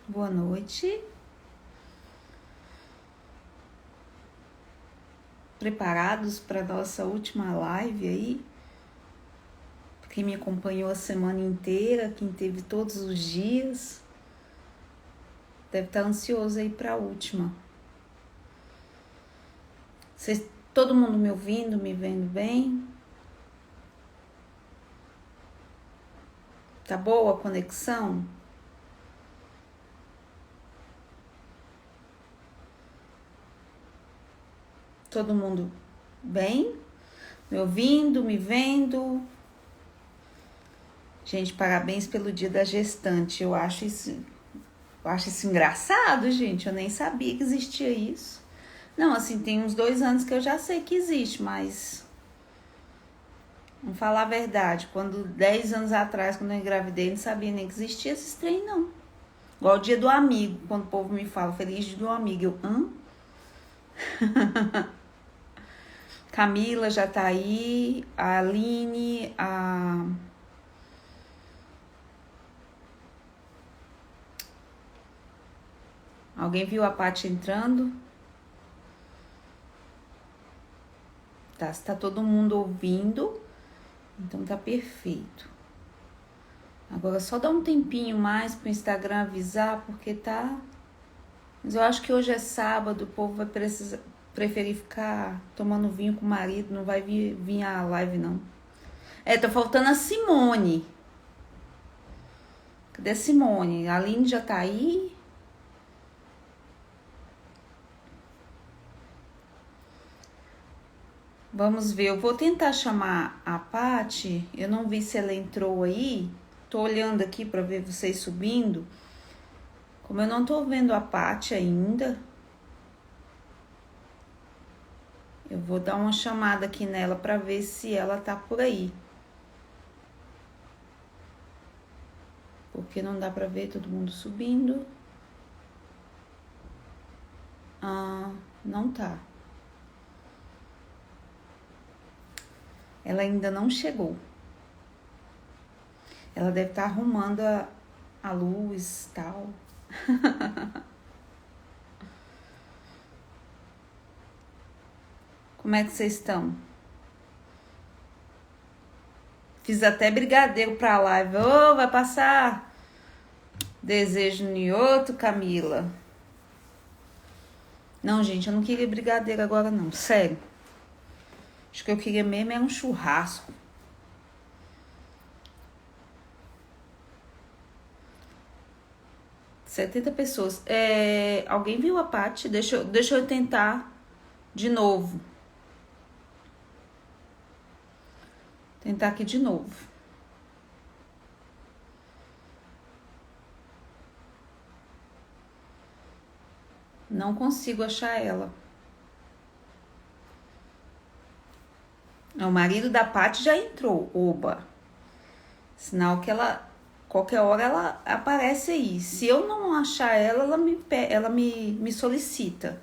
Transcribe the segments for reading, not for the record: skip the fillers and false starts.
Boa noite. Preparados para nossa última live aí? Quem me acompanhou a semana inteira, quem teve todos os dias, deve estar ansioso aí para a última. Todo mundo me ouvindo, me vendo bem? Tá boa a conexão? Todo mundo bem? Me ouvindo, me vendo? Gente, parabéns pelo dia da gestante. Eu acho isso engraçado, gente. Eu nem sabia que existia isso. Não, assim, tem uns 2 anos que eu já sei que existe, mas... Vamos falar a verdade. 10 anos atrás, quando eu engravidei, não sabia nem que existia esse trem, não. Igual o dia do amigo. Quando o povo me fala, feliz dia do amigo. Eu, hã? Camila já tá aí. A Aline, Alguém viu a Paty entrando? Tá, se tá todo mundo ouvindo, então tá perfeito. Agora só dá um tempinho mais pro Instagram avisar, porque tá... Mas eu acho que hoje é sábado, o povo vai preferir ficar tomando vinho com o marido, não vai vir a live, não. Tá faltando a Simone. Cadê a Simone? A Aline já tá aí? Vamos ver, eu vou tentar chamar a Paty. Eu não vi se ela entrou aí. Tô olhando aqui para ver vocês subindo. Como eu não tô vendo a Paty ainda, eu vou dar uma chamada aqui nela para ver se ela tá por aí. Porque não dá para ver todo mundo subindo. Não tá. Ela ainda não chegou. Ela deve estar arrumando a luz e tal. Como é que vocês estão? Fiz até brigadeiro pra live. Ô, vai passar desejo nhoto, Camila. Não, gente, eu não queria brigadeiro agora, não. Sério. Acho que eu queria mesmo era um churrasco. ...70 pessoas. Alguém viu a Paty? Deixa eu tentar de novo. Tentar aqui de novo. Não consigo achar ela. O marido da Paty já entrou. Oba. Sinal que ela... Qualquer hora ela aparece aí. Se eu não achar ela, ela me solicita.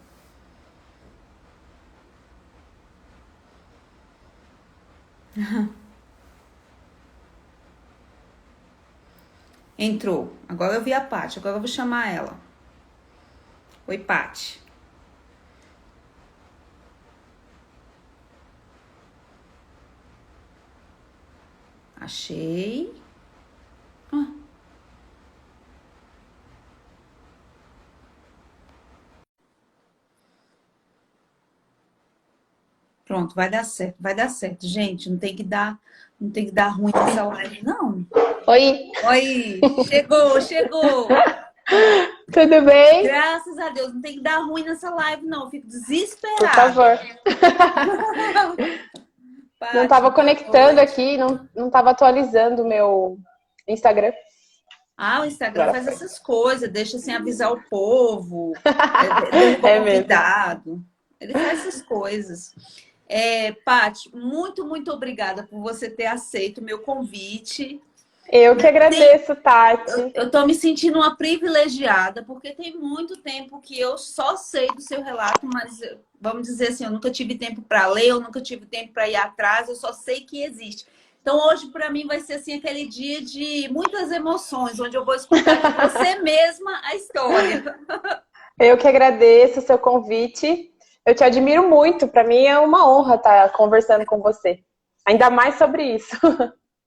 Entrou. Agora eu vi a Paty. Agora eu vou chamar ela. Oi, Paty. Achei. Pronto, vai dar certo, vai dar certo. Gente, não tem que dar ruim nessa live, não. Oi, Oi, chegou. tudo bem? Graças a Deus, não tem que dar ruim nessa live, não. Eu fico Por desesperada. favor. Não estava Paty, conectando aqui, não estava atualizando o meu Instagram. o Instagram Agora faz foi. essas coisas, deixa sem avisar o povo, derruba É mesmo. convidado. Ele faz essas coisas. Paty, muito obrigada por você ter aceito o meu convite. Eu que agradeço, Tati. Eu tô me sentindo uma privilegiada, porque tem muito tempo que eu só sei do seu relato, mas vamos dizer assim, eu nunca tive tempo para ler, eu nunca tive tempo para ir atrás, eu só sei que existe. Então hoje para mim vai ser assim aquele dia de muitas emoções, onde eu vou escutar de você mesma a história. Eu que agradeço o seu convite. Eu te admiro muito. Para mim é uma honra estar conversando com você. Ainda mais sobre isso.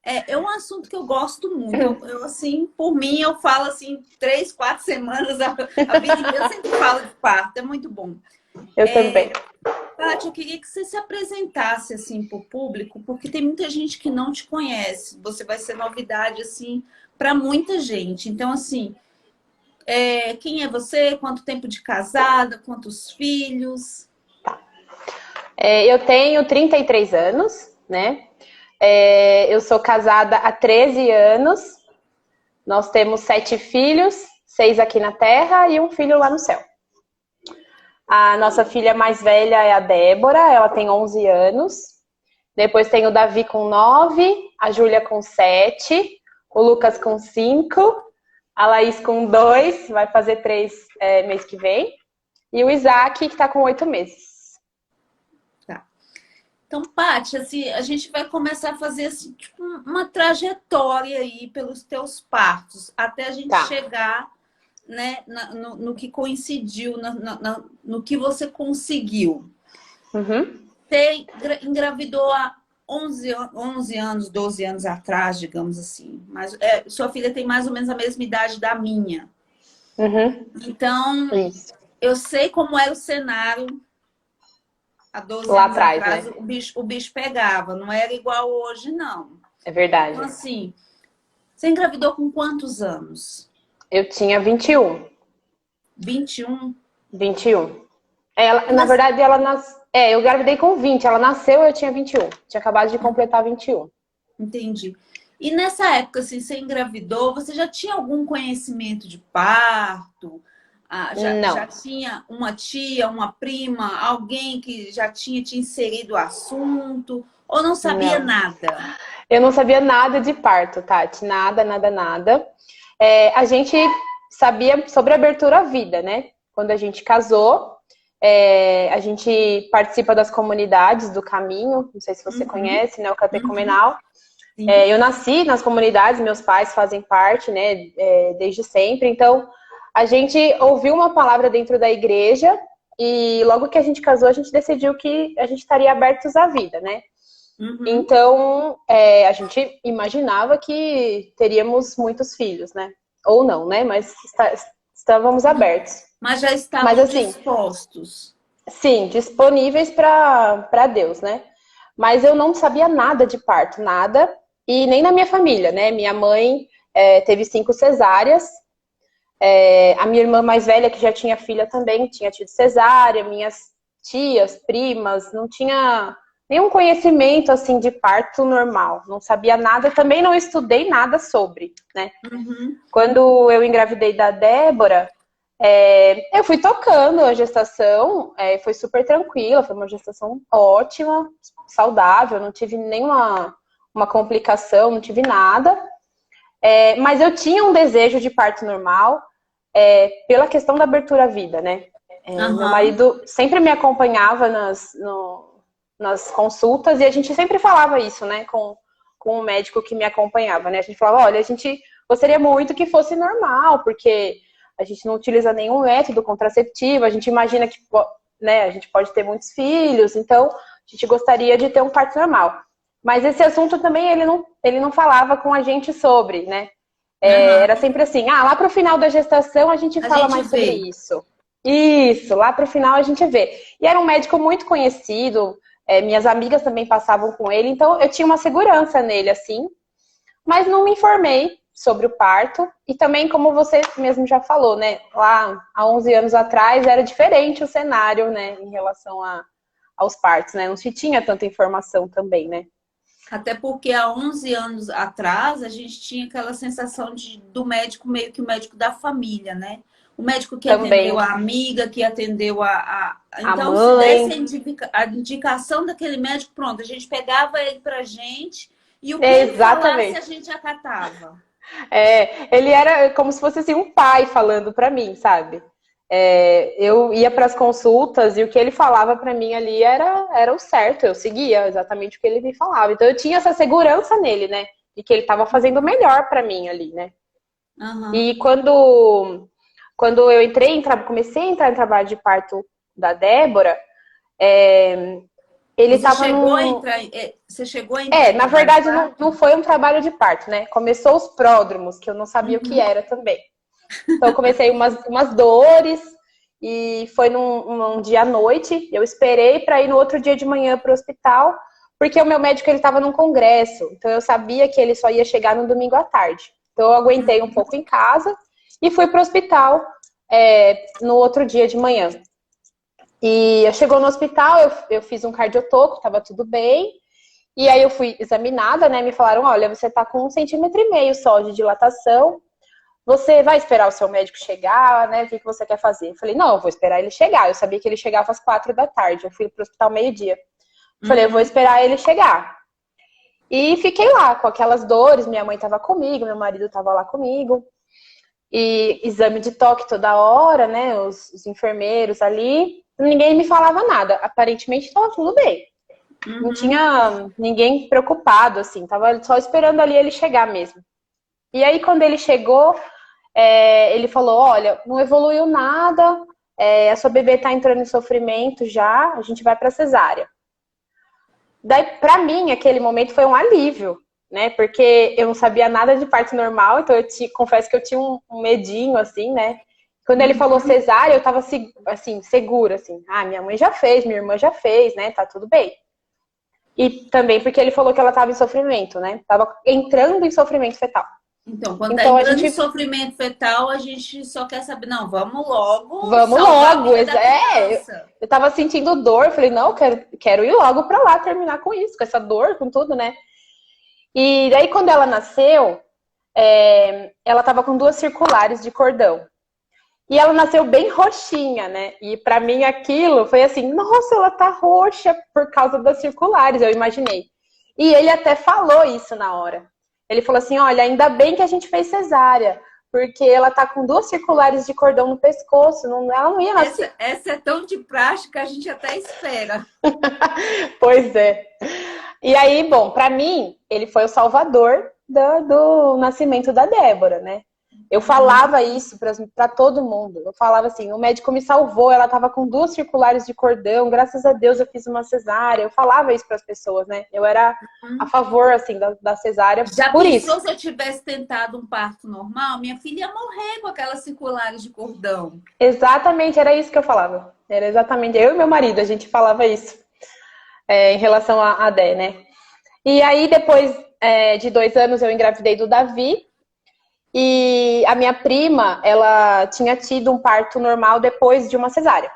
É um assunto que eu gosto muito. Assim, por mim, eu falo assim, 3, 4 semanas, a vida inteira. Eu sempre falo de parto, é muito bom. Eu também. Tati, eu queria que você se apresentasse assim para o público, porque tem muita gente que não te conhece. Você vai ser novidade assim para muita gente. Então, assim, quem é você? Quanto tempo de casada? Quantos filhos? Eu tenho 33 anos, né? Eu sou casada há 13 anos. Nós temos 7 filhos, 6 aqui na Terra e um filho lá no céu. A nossa filha mais velha é a Débora, ela tem 11 anos. Depois tem o Davi com 9, a Júlia com 7, o Lucas com 5, a Laís com 2, vai fazer 3 mês que vem, e o Isaac, que está com 8 meses. Tá. Então, Paty, assim, a gente vai começar a fazer assim, tipo, uma trajetória aí pelos teus partos, até a gente chegar, né, no que coincidiu, no que você conseguiu. Uhum. Você engravidou há 11 anos, 12 anos atrás, digamos assim. Mas sua filha tem mais ou menos a mesma idade da minha. Uhum. Então, Isso. eu sei como era o cenário há 12 Lá anos atrás, atrás. né? O bicho pegava, não era igual hoje, não. É verdade. Então, assim, você engravidou com quantos anos? Eu tinha 21. 21? 21. Na verdade, ela nasceu. Eu engravidei com 20. Ela nasceu e eu tinha 21. Tinha acabado de completar 21. Entendi. E nessa época, assim, você engravidou, você já tinha algum conhecimento de parto? Já Não. tinha uma tia, uma prima, alguém que já tinha te inserido o assunto? Ou não sabia Não. nada? Eu não sabia nada de parto, Tati. Nada, nada, nada. A gente sabia sobre abertura à vida, né? Quando a gente casou, a gente participa das comunidades do Caminho. Não sei se você conhece, né? O Catecumenal. Eu nasci nas comunidades, meus pais fazem parte, né? Desde sempre. Então, a gente ouviu uma palavra dentro da igreja e logo que a gente casou, a gente decidiu que a gente estaria abertos à vida, né? Então, a gente imaginava que teríamos muitos filhos, né? Ou não, né? Mas estávamos abertos. Mas já estavam Mas, assim, dispostos. sim, disponíveis para Deus, né? Mas eu não sabia nada de parto, nada. E nem na minha família, né? Minha mãe teve 5 cesáreas. A minha irmã mais velha, que já tinha filha também, tinha tido cesárea. Minhas tias, primas, não tinha nenhum conhecimento, assim, de parto normal. Não sabia nada, também não estudei nada sobre, né? Quando eu engravidei da Débora, eu fui tocando a gestação, foi super tranquila, foi uma gestação ótima, saudável, não tive nenhuma uma complicação, não tive nada. Mas eu tinha um desejo de parto normal pela questão da abertura à vida, né? Meu marido sempre me acompanhava nas consultas e a gente sempre falava isso, né? Com o médico que me acompanhava, né? A gente falava, olha, a gente gostaria muito que fosse normal, porque a gente não utiliza nenhum método contraceptivo, a gente imagina que, né, a gente pode ter muitos filhos, então a gente gostaria de ter um parto normal. Mas esse assunto também ele não falava com a gente sobre, né? Era sempre assim, lá pro final da gestação a gente fala mais sobre isso. Isso, lá pro final a gente vê. E era um médico muito conhecido, minhas amigas também passavam com ele, então eu tinha uma segurança nele, assim, mas não me informei sobre o parto. E também, como você mesmo já falou, né? Lá há 11 anos atrás era diferente o cenário, né? Em relação aos partos, né? Não se tinha tanta informação também, né? Até porque há 11 anos atrás a gente tinha aquela sensação do médico, meio que o médico da família, né? O médico que também. atendeu a amiga, que atendeu Então, a se mãe. desse a indicação daquele médico, pronto, a gente pegava ele pra gente e o que ele falasse a gente acatava. Ele era como se fosse assim, um pai falando pra mim, sabe? Eu ia para as consultas e o que ele falava para mim ali era o certo, eu seguia exatamente o que ele me falava. Então eu tinha essa segurança nele, né? De que ele estava fazendo o melhor para mim ali, né? Aham. E quando eu comecei a entrar em trabalho de parto da Débora, ele Você estava chegou a num. entrar, você chegou a entrar em Na trabalho de verdade, não parto? foi um trabalho de parto, né? Começou os pródromos, que eu não sabia o que Uhum. era também. Então, eu comecei umas dores e foi num dia à noite. Eu esperei para ir no outro dia de manhã para o hospital, porque o meu médico ele estava num congresso. Então, eu sabia que ele só ia chegar no domingo à tarde. Então, eu aguentei um pouco em casa e fui para o hospital no outro dia de manhã. E eu chegou no hospital, eu fiz um cardiotoco, estava tudo bem. E aí eu fui examinada, né? Me falaram, olha, você tá com 1,5 cm só de dilatação. Você vai esperar o seu médico chegar, né? O que você quer fazer? Eu falei, não, eu vou esperar ele chegar. Eu sabia que ele chegava às 4 da tarde. Eu fui pro hospital meio-dia. Falei, eu vou Uhum. esperar ele chegar. E fiquei lá com aquelas dores. Minha mãe tava comigo, meu marido tava lá comigo. E exame de toque toda hora, né? Os enfermeiros ali. Ninguém me falava nada. Aparentemente tava tudo bem. Não Uhum. tinha ninguém preocupado, assim. Tava só esperando ali ele chegar mesmo. E aí, quando ele chegou, ele falou, olha, não evoluiu nada, a sua bebê tá entrando em sofrimento já, a gente vai pra cesárea. Daí, pra mim, aquele momento foi um alívio, né? Porque eu não sabia nada de parto normal, então confesso que eu tinha um medinho, assim, né? Quando ele falou Uhum. cesárea, eu tava, assim, segura, assim. Ah, minha mãe já fez, minha irmã já fez, né? Tá tudo bem. E também porque ele falou que ela tava em sofrimento, né? Tava entrando em sofrimento fetal. Então, quando está Então a entrando em gente sofrimento fetal, a gente só quer saber, não, vamos logo Vamos salvar a logo. vida da criança. Eu tava sentindo dor, falei, não, quero ir logo pra lá terminar com isso, com essa dor, com tudo, né? E daí, quando ela nasceu, ela tava com 2 circulares de cordão. E ela nasceu bem roxinha, né? E pra mim aquilo foi assim, nossa, ela tá roxa por causa das circulares, eu imaginei. E ele até falou isso na hora. Ele falou assim, olha, ainda bem que a gente fez cesárea, porque ela tá com 2 circulares de cordão no pescoço, ela não ia nascer. Essa é tão de prática, a gente até espera. Pois é. E aí, bom, pra mim, ele foi o salvador do nascimento da Débora, né? Eu Uhum. falava isso pra todo mundo. Eu falava assim: o médico me salvou, ela tava com 2 circulares de cordão, graças a Deus eu fiz uma cesárea. Eu falava isso pras pessoas, né? Eu era a favor, assim, da cesárea Já por isso. pensou se eu tivesse tentado um parto normal? Minha filha ia morrer com aquelas circulares de cordão. Exatamente, era isso que eu falava. Era exatamente eu e meu marido, a gente falava isso em relação à Dé, né? E aí, depois de 2 anos, eu engravidei do Davi. E a minha prima, ela tinha tido um parto normal depois de uma cesárea.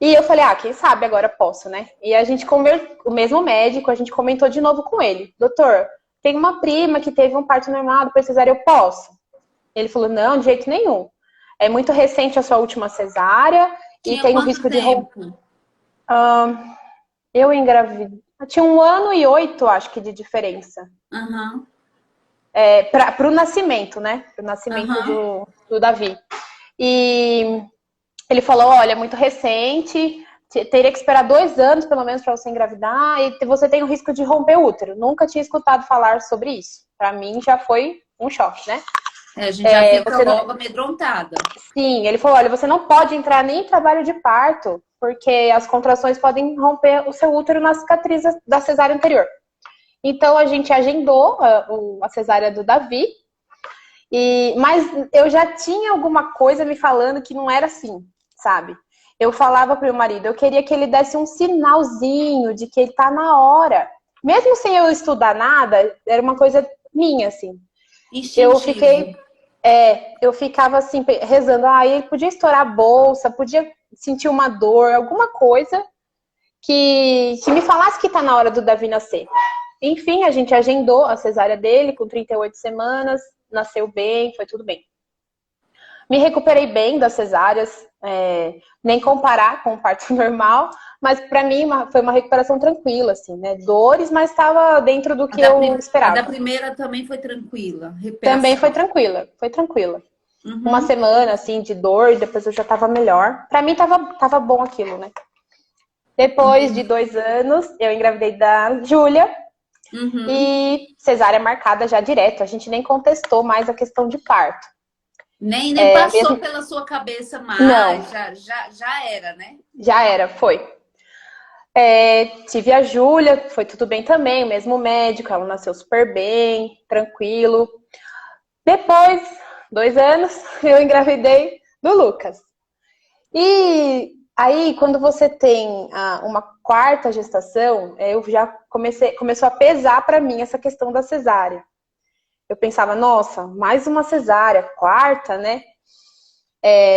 E eu falei, quem sabe agora posso, né? E a gente o mesmo médico, a gente comentou de novo com ele. Doutor, tem uma prima que teve um parto normal depois cesárea, eu posso? Ele falou, não, de jeito nenhum. É muito recente a sua última cesárea e Tinha tem o quanto risco de romper. tempo? Eu engravidei. Tinha 1 ano e 8, acho que, de diferença. Aham, Para o nascimento, né? Para o nascimento aham. do Davi. E ele falou: olha, é muito recente, teria que esperar 2 anos pelo menos para você engravidar e você tem o risco de romper o útero. Nunca tinha escutado falar sobre isso. Para mim já foi um choque, né? A gente já fica Você não... logo amedrontada. Sim, ele falou: olha, você não pode entrar nem em trabalho de parto, porque as contrações podem romper o seu útero na cicatriz da cesárea anterior. Então a gente agendou a cesárea do Davi. Mas eu já tinha alguma coisa me falando que não era assim, sabe? Eu falava pro meu marido, eu queria que ele desse um sinalzinho de que ele tá na hora. Mesmo sem eu estudar nada, era uma coisa minha, assim. Eu Instintivo. fiquei, eu ficava assim, rezando, ele podia estourar a bolsa, podia sentir uma dor, alguma coisa que me falasse que tá na hora do Davi nascer. Enfim, a gente agendou a cesárea dele com 38 semanas, nasceu bem, foi tudo bem. Me recuperei bem das cesáreas, nem comparar com o parto normal, mas para mim foi uma recuperação tranquila, assim, né? Dores, mas estava dentro do que eu A da esperava. primeira também foi tranquila, Também foi recuperação. tranquila, foi tranquila. uma Uhum. semana, assim, de dor, e depois eu já tava melhor. Pra mim tava bom aquilo, né? Depois de Entendi. 2 anos, eu engravidei da Júlia Uhum. e cesárea marcada já direto. A gente nem contestou mais a questão de parto. Nem passou Mesmo... pela sua cabeça Não, mais, já era, né? já era, foi. Tive a Júlia, foi tudo bem também, o mesmo médico, ela nasceu super bem, tranquilo. Depois, 2 anos, eu engravidei do Lucas. E aí, quando você tem uma quarta gestação, eu já começou a pesar para mim essa questão da cesárea. Eu pensava, nossa, mais uma cesárea, quarta, né?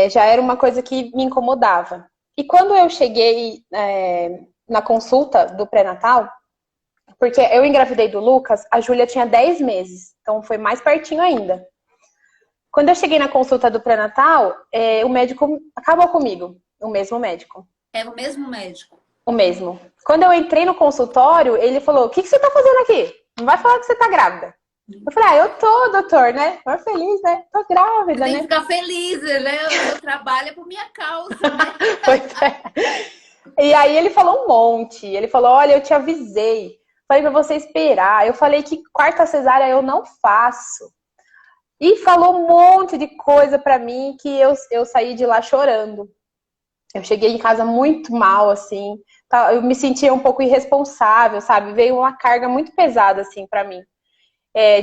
Já era uma coisa que me incomodava. E quando eu cheguei na consulta do pré-natal, porque eu engravidei do Lucas, a Júlia tinha 10 meses, então foi mais pertinho ainda. Quando eu cheguei na consulta do pré-natal, o médico acabou comigo, o mesmo médico. É o mesmo médico. O mesmo. Quando eu entrei no consultório, ele falou: O que você tá fazendo aqui? Não vai falar que você tá grávida. Eu falei: eu tô, doutor, né? Tô feliz, né? Tô Você grávida, tem que né? ficar feliz, né? O seu trabalho é por minha causa, né? Pois é. E aí ele falou um monte. Ele falou: Olha, eu te avisei. Falei pra você esperar. Eu falei que quarta cesárea eu não faço. E falou um monte de coisa pra mim que eu saí de lá chorando. Eu cheguei em casa muito mal, assim. Eu me sentia um pouco irresponsável, sabe? Veio uma carga muito pesada, assim, pra mim.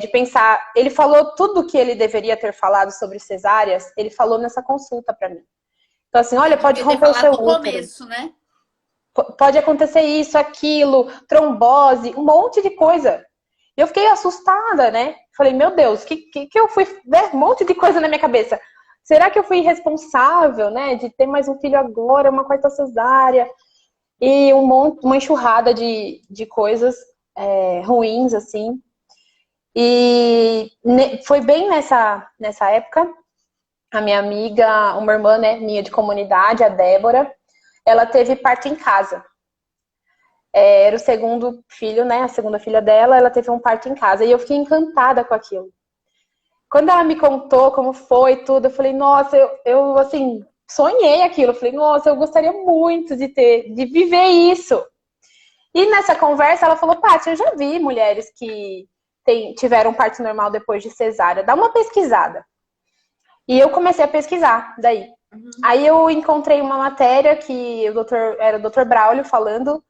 De pensar, ele falou tudo que ele deveria ter falado sobre cesáreas, ele falou nessa consulta pra mim. Então, assim, Ele olha, pode devia ter romper o falado seu no útero, começo, né? pode acontecer isso, aquilo, trombose, um monte de coisa. E eu fiquei assustada, né? Falei, meu Deus, que eu fui ver um monte de coisa na minha cabeça. Será que eu fui irresponsável, né? De ter mais um filho agora, uma quarta cesárea e uma enxurrada de coisas ruins, assim. E foi bem nessa época, a minha amiga, uma irmã, né, minha de comunidade, a Débora, ela teve parto em casa. Era o segundo filho, né, a segunda filha dela, ela teve um parto em casa. E eu fiquei encantada com aquilo. Quando ela me contou como foi tudo, eu falei, nossa, eu assim, sonhei aquilo. Eu falei, nossa, eu gostaria muito de viver isso. E nessa conversa ela falou, Paty, eu já vi mulheres que tiveram parto normal depois de cesárea. Dá uma pesquisada. E eu comecei a pesquisar daí. Uhum. Aí eu encontrei uma matéria que era o Dr. Braulio falando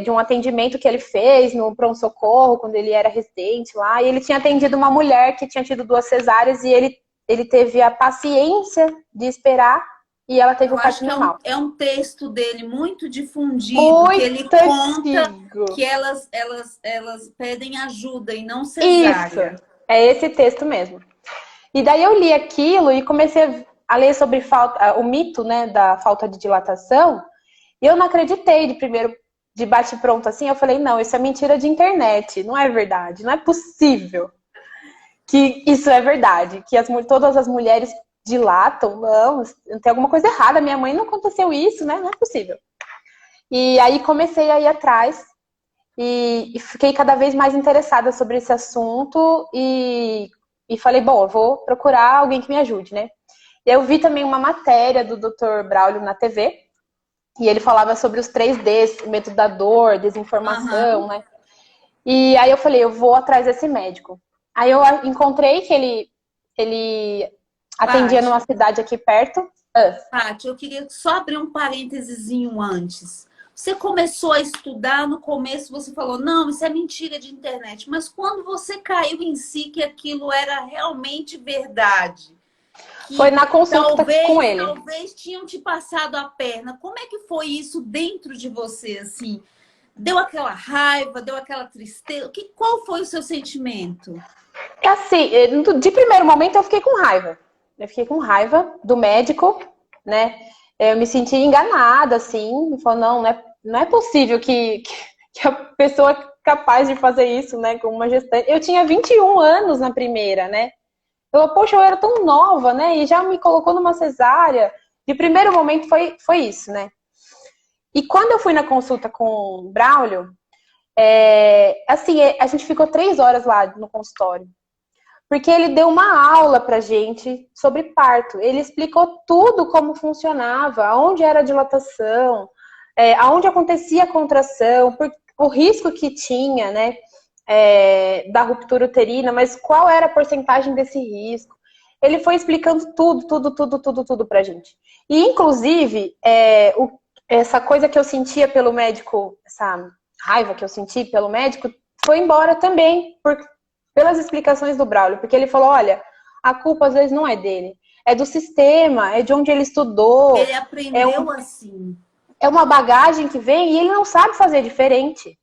de um atendimento que ele fez no pronto-socorro, quando ele era residente lá. E ele tinha atendido uma mulher que tinha tido 2 cesáreas e ele teve a paciência de esperar e ela teve Eu um acho parto que normal. é um texto dele muito difundido, que ele Muito conta antigo. que elas pedem ajuda e não Isso, cesárea. é esse texto mesmo. E daí eu li aquilo e comecei a ler sobre o mito, né, da falta de dilatação. E eu não acreditei de bate pronto assim. Eu falei, não, isso é mentira de internet, não é verdade, não é possível que isso é verdade, que todas as mulheres dilatam, não, tem alguma coisa errada, minha mãe não aconteceu isso, né? Não é possível. E aí comecei a ir atrás e fiquei cada vez mais interessada sobre esse assunto e falei, bom, eu vou procurar alguém que me ajude, né? E eu vi também uma matéria do Dr. Braulio na TV, e ele falava sobre os 3Ds, o método da dor, desinformação, Aham. né? E aí eu falei, eu vou atrás desse médico. Aí eu encontrei que ele atendia numa Paty, cidade aqui perto. Paty, eu queria só abrir um parênteses antes. Você começou a estudar, no começo você falou, não, isso é mentira de internet. Mas quando você caiu em si que aquilo era realmente verdade, Foi que na consulta com talvez, ele. talvez tinham te passado a perna, como é que foi isso dentro de você, assim? Deu aquela raiva, deu aquela tristeza? Qual foi o seu sentimento? É assim, de primeiro momento eu fiquei com raiva. Eu fiquei com raiva do médico, né? Eu me senti enganada, assim. Falou, não é possível que a pessoa é capaz de fazer isso, né? Com uma gestante. Eu tinha 21 anos na primeira, né? Eu, poxa, eu era tão nova, né? E já me colocou numa cesárea. De primeiro momento foi isso, né? E quando eu fui na consulta com o Braulio, assim, a gente ficou 3 horas lá no consultório. porque ele deu uma aula pra gente sobre parto. Ele explicou tudo como funcionava, aonde era a dilatação, aonde acontecia a contração, o risco que tinha, né, da ruptura uterina, mas qual era a porcentagem desse risco. Ele foi explicando tudo pra gente. E, inclusive, essa coisa que eu sentia pelo médico, essa raiva que eu senti pelo médico, foi embora também, pelas explicações do Braulio, porque ele falou, olha, a culpa às vezes não é dele, é do sistema, é de onde ele estudou. Ele aprendeu assim. É uma bagagem que vem e ele não sabe fazer diferente.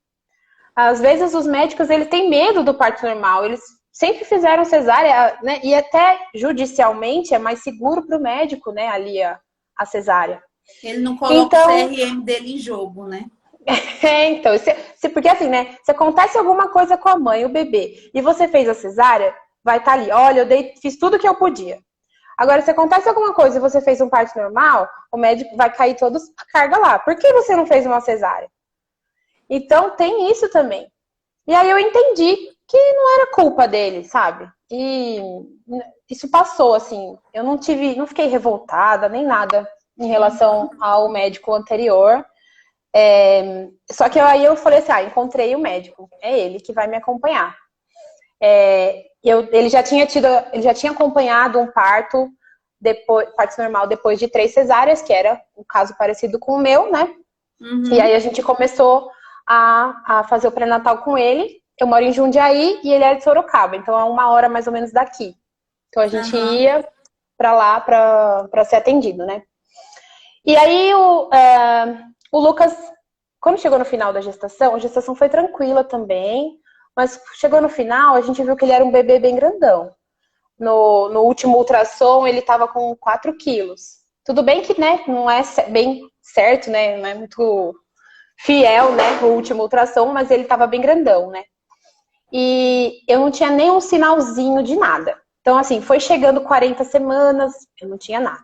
Às vezes os médicos, eles têm medo do parto normal, eles sempre fizeram cesárea, né? E até judicialmente é mais seguro para o médico, né, ali a cesárea. Ele não coloca o CRM dele em jogo, né? Então, porque assim, né, se acontece alguma coisa com a mãe, o bebê, e você fez a cesárea, vai estar ali, olha, fiz tudo que eu podia. Agora, se acontece alguma coisa e você fez um parto normal, o médico vai cair toda a carga lá. Por que você não fez uma cesárea? Então, tem isso também. E aí eu entendi que não era culpa dele, sabe? E isso passou, assim. Eu não fiquei revoltada, nem nada em relação ao médico anterior. Só que aí eu falei assim, encontrei o médico. É ele que vai me acompanhar. Ele já tinha acompanhado um parto normal depois de 3 cesáreas, que era um caso parecido com o meu, né? Uhum. E aí a gente começou a fazer o pré-natal com ele. Eu moro em Jundiaí e ele é de Sorocaba, então é 1 hora mais ou menos daqui. Então a gente ia pra lá pra ser atendido, né? E aí o Lucas, quando chegou no final da gestação, a gestação foi tranquila também, mas chegou no final, a gente viu que ele era um bebê bem grandão. No último ultrassom, ele estava com 4 quilos. Tudo bem que, né, não é bem certo, né, não é muito fiel, né, o último ultrassom, mas ele estava bem grandão, né. E eu não tinha nenhum sinalzinho de nada. Então, assim, foi chegando 40 semanas, eu não tinha nada.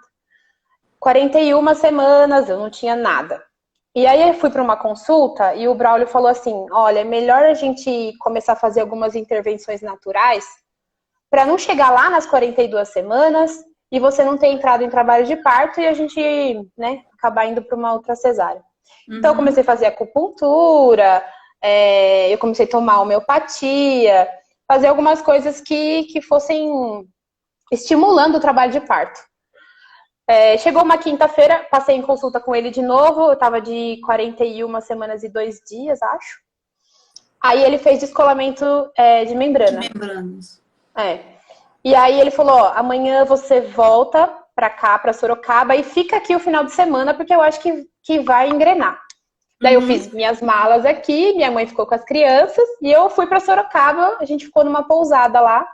41 semanas, eu não tinha nada. E aí eu fui para uma consulta e o Braulio falou assim, olha, é melhor a gente começar a fazer algumas intervenções naturais para não chegar lá nas 42 semanas e você não ter entrado em trabalho de parto e a gente, né, acabar indo para uma outra cesárea. Uhum. Então eu comecei a fazer acupuntura, eu comecei a tomar homeopatia, fazer algumas coisas que fossem estimulando o trabalho de parto. Chegou uma quinta-feira, passei em consulta com ele de novo, eu tava de 41 semanas e 2 dias, acho. Aí ele fez descolamento de membrana. De membranas. E aí ele falou, ó, amanhã você volta pra cá, pra Sorocaba, e fica aqui o final de semana, porque eu acho que vai engrenar. Daí eu fiz minhas malas aqui, minha mãe ficou com as crianças, e eu fui pra Sorocaba, a gente ficou numa pousada lá.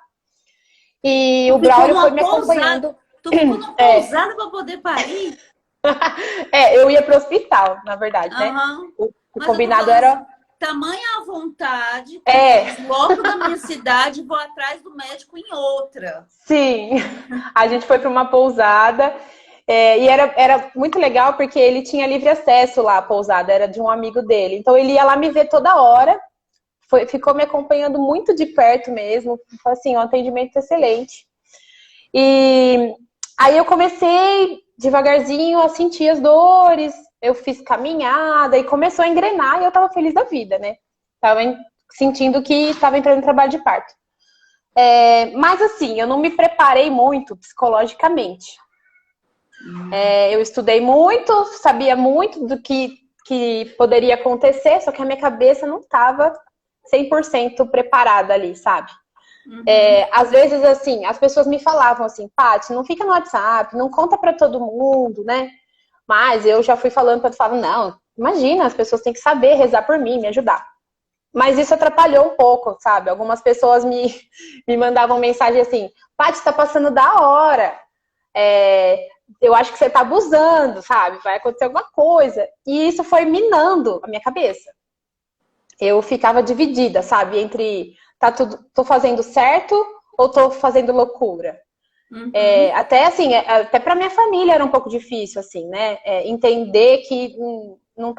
E o Braulio foi me acompanhando. Tu ficou numa pousada pra poder parir? Eu ia pro hospital, na verdade, né? O combinado era... Tamanha a vontade, logo da minha cidade, vou atrás do médico em outra. Sim, a gente foi para uma pousada e era muito legal porque ele tinha livre acesso lá à pousada, era de um amigo dele. Então ele ia lá me ver toda hora, ficou me acompanhando muito de perto mesmo, foi assim, um atendimento excelente. E aí eu comecei devagarzinho a sentir as dores, eu fiz caminhada e começou a engrenar e eu tava feliz da vida, né? Tava sentindo que estava entrando em trabalho de parto. Mas assim, eu não me preparei muito psicologicamente. Eu estudei muito, sabia muito do que poderia acontecer, só que a minha cabeça não tava 100% preparada ali, sabe? Às vezes, assim, as pessoas me falavam assim, Paty, não fica no WhatsApp, não conta pra todo mundo, né? Mas eu já fui falando para falar, não, imagina, as pessoas têm que saber rezar por mim, me ajudar. Mas isso atrapalhou um pouco, sabe? Algumas pessoas me mandavam mensagem assim, Paty, tá passando da hora. Eu acho que você tá abusando, sabe? Vai acontecer alguma coisa. E isso foi minando a minha cabeça. Eu ficava dividida, sabe? Entre tô fazendo certo ou tô fazendo loucura. Até assim, até pra minha família era um pouco difícil, assim, né? Entender que não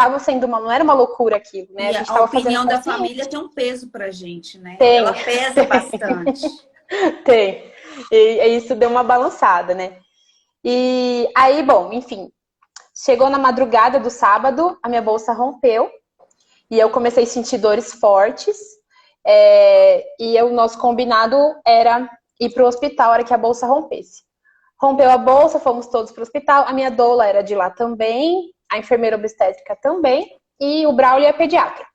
era uma loucura aquilo, né? E a opinião da família tem um peso pra gente, né? Tem. Ela pesa bastante. Tem. E isso deu uma balançada, né? E aí, bom, enfim, chegou na madrugada do sábado, a minha bolsa rompeu e eu comecei a sentir dores fortes. E o nosso combinado era ir para o hospital na hora que a bolsa rompesse. Rompeu a bolsa, fomos todos para o hospital. A minha doula era de lá também, a enfermeira obstétrica também, e o Braulio é pediatra.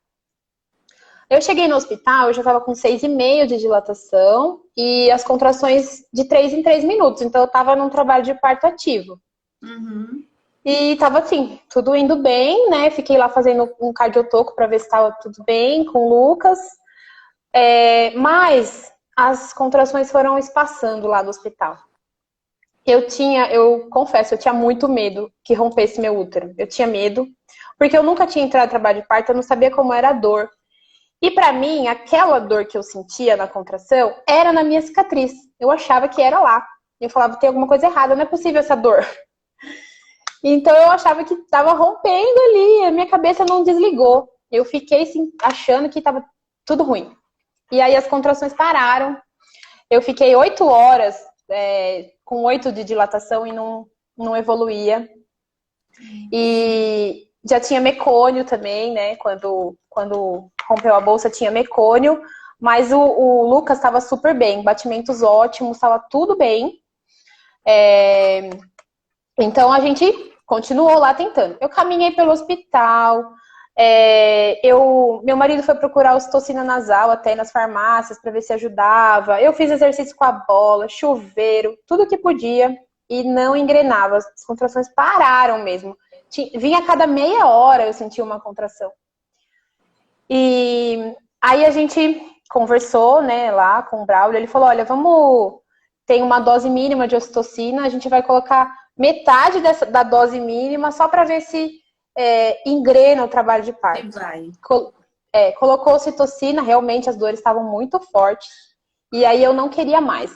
Eu cheguei no hospital, eu já estava com 6,5 de dilatação e as contrações de 3 em 3 minutos. Então, eu estava num trabalho de parto ativo. Uhum. E tava assim, tudo indo bem, né? Fiquei lá fazendo um cardiotoco para ver se estava tudo bem com o Lucas. Mas as contrações foram espaçando lá no hospital. Eu confesso, eu tinha muito medo que rompesse meu útero. Eu tinha medo, porque eu nunca tinha entrado em trabalho de parto, eu não sabia como era a dor. E pra mim, aquela dor que eu sentia na contração era na minha cicatriz. Eu achava que era lá. Eu falava, tem alguma coisa errada, não é possível essa dor. Então eu achava que estava rompendo ali, a minha cabeça não desligou. Eu fiquei assim, achando que estava tudo ruim. E aí as contrações pararam. Eu fiquei 8 horas com 8 de dilatação e não evoluía. E já tinha mecônio também, né? Quando rompeu a bolsa, tinha mecônio. Mas o Lucas estava super bem, batimentos ótimos, estava tudo bem. Então a gente continuou lá tentando. Eu caminhei pelo hospital. Meu marido foi procurar ocitocina nasal até nas farmácias para ver se ajudava. Eu fiz exercício com a bola, chuveiro, tudo que podia e não engrenava. As contrações pararam mesmo. Vinha a cada meia hora eu sentia uma contração. E aí a gente conversou, né, lá com o Braulio. Ele falou: olha, tem uma dose mínima de ocitocina, a gente vai colocar metade da dose mínima só para ver se engrena o trabalho de parto. Vai. Colocou ocitocina, realmente as dores estavam muito fortes. E aí eu não queria mais.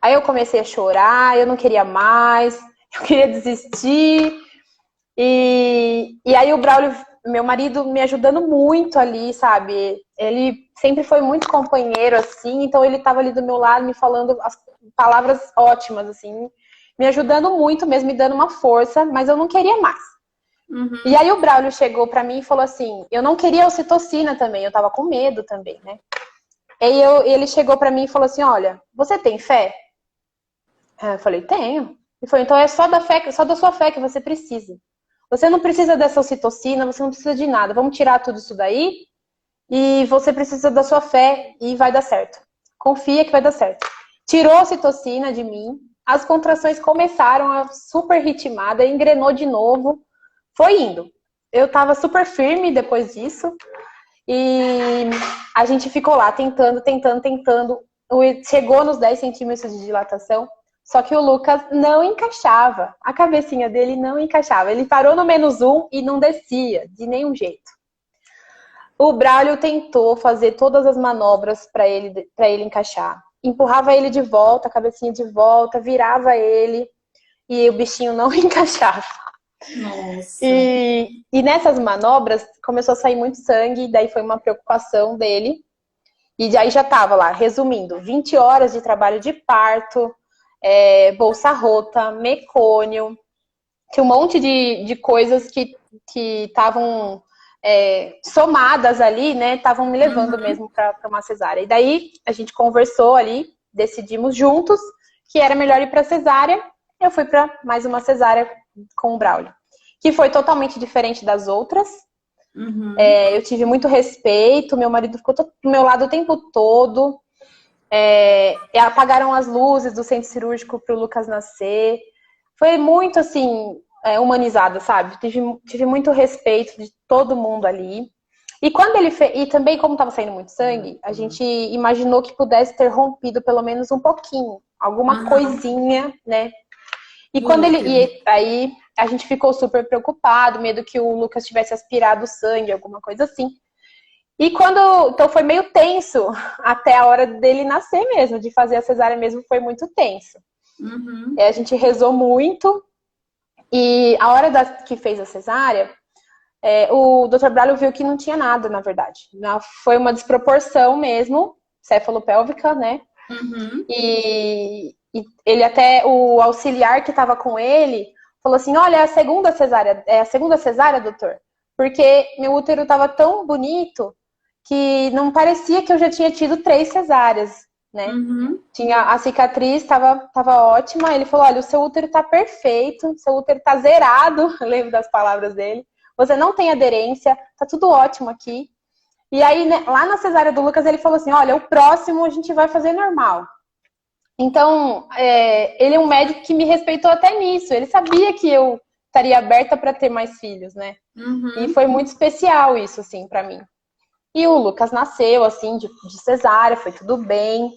Aí eu comecei a chorar, eu não queria mais, eu queria desistir. E aí o Braulio, meu marido, me ajudando muito ali, sabe? Ele sempre foi muito companheiro, assim, então ele estava ali do meu lado, me falando as palavras ótimas, assim, me ajudando muito mesmo, me dando uma força, mas eu não queria mais. Uhum. E aí o Braulio chegou pra mim e falou assim, eu não queria ocitocina também, eu tava com medo também, né? E ele chegou pra mim e falou assim, olha, você tem fé? Eu falei, tenho. Ele falou, então é só da sua fé que você precisa. Você não precisa dessa ocitocina, você não precisa de nada. Vamos tirar tudo isso daí e você precisa da sua fé e vai dar certo. Confia que vai dar certo. Tirou a ocitocina de mim, as contrações começaram a super ritmada, engrenou de novo, foi indo. Eu tava super firme depois disso e a gente ficou lá tentando. Chegou nos 10 centímetros de dilatação. Só que o Lucas não encaixava. A cabecinha dele não encaixava. Ele parou no -1 e não descia de nenhum jeito. O Braulio tentou fazer todas as manobras para ele encaixar. Empurrava ele de volta, a cabecinha de volta, virava ele e o bichinho não encaixava. Nossa. E nessas manobras começou a sair muito sangue, daí foi uma preocupação dele. E aí já tava lá, resumindo, 20 horas de trabalho de parto, bolsa rota, mecônio, tinha um monte de coisas que estavam somadas ali, né? Estavam me levando mesmo para uma cesárea. E daí a gente conversou ali, decidimos juntos que era melhor ir para cesárea. Eu fui para mais uma cesárea com o Braulio, que foi totalmente diferente das outras. Uhum. Eu tive muito respeito, meu marido ficou do meu lado o tempo todo. Apagaram as luzes do centro cirúrgico para o Lucas nascer. Foi muito, assim, humanizado, sabe? Tive muito respeito de todo mundo ali. E quando ele e também, como estava saindo muito sangue, a gente imaginou que pudesse ter rompido pelo menos um pouquinho. Alguma coisinha, né? E quando aí a gente ficou super preocupado, medo que o Lucas tivesse aspirado sangue, alguma coisa assim. E então foi meio tenso até a hora dele nascer mesmo, de fazer a cesárea mesmo, foi muito tenso. Uhum. A gente rezou muito e a hora que fez a cesárea, o Dr. Braulio viu que não tinha nada, na verdade. Foi uma desproporção mesmo, cefalopélvica, né? Uhum. E ele até, o auxiliar que estava com ele, falou assim, olha, é a segunda cesárea, doutor? Porque meu útero estava tão bonito que não parecia que eu já tinha tido 3 cesáreas, né? Uhum. Tinha a cicatriz, tava ótima. Ele falou, olha, o seu útero tá perfeito, seu útero tá zerado, eu lembro das palavras dele. Você não tem aderência, tá tudo ótimo aqui. E aí, né, lá na cesárea do Lucas, ele falou assim, olha, o próximo a gente vai fazer normal. Então, ele é um médico que me respeitou até nisso. Ele sabia que eu estaria aberta para ter mais filhos, né? E Uhum. foi muito especial isso, assim, para mim. E o Lucas nasceu, assim, de cesárea, foi tudo bem.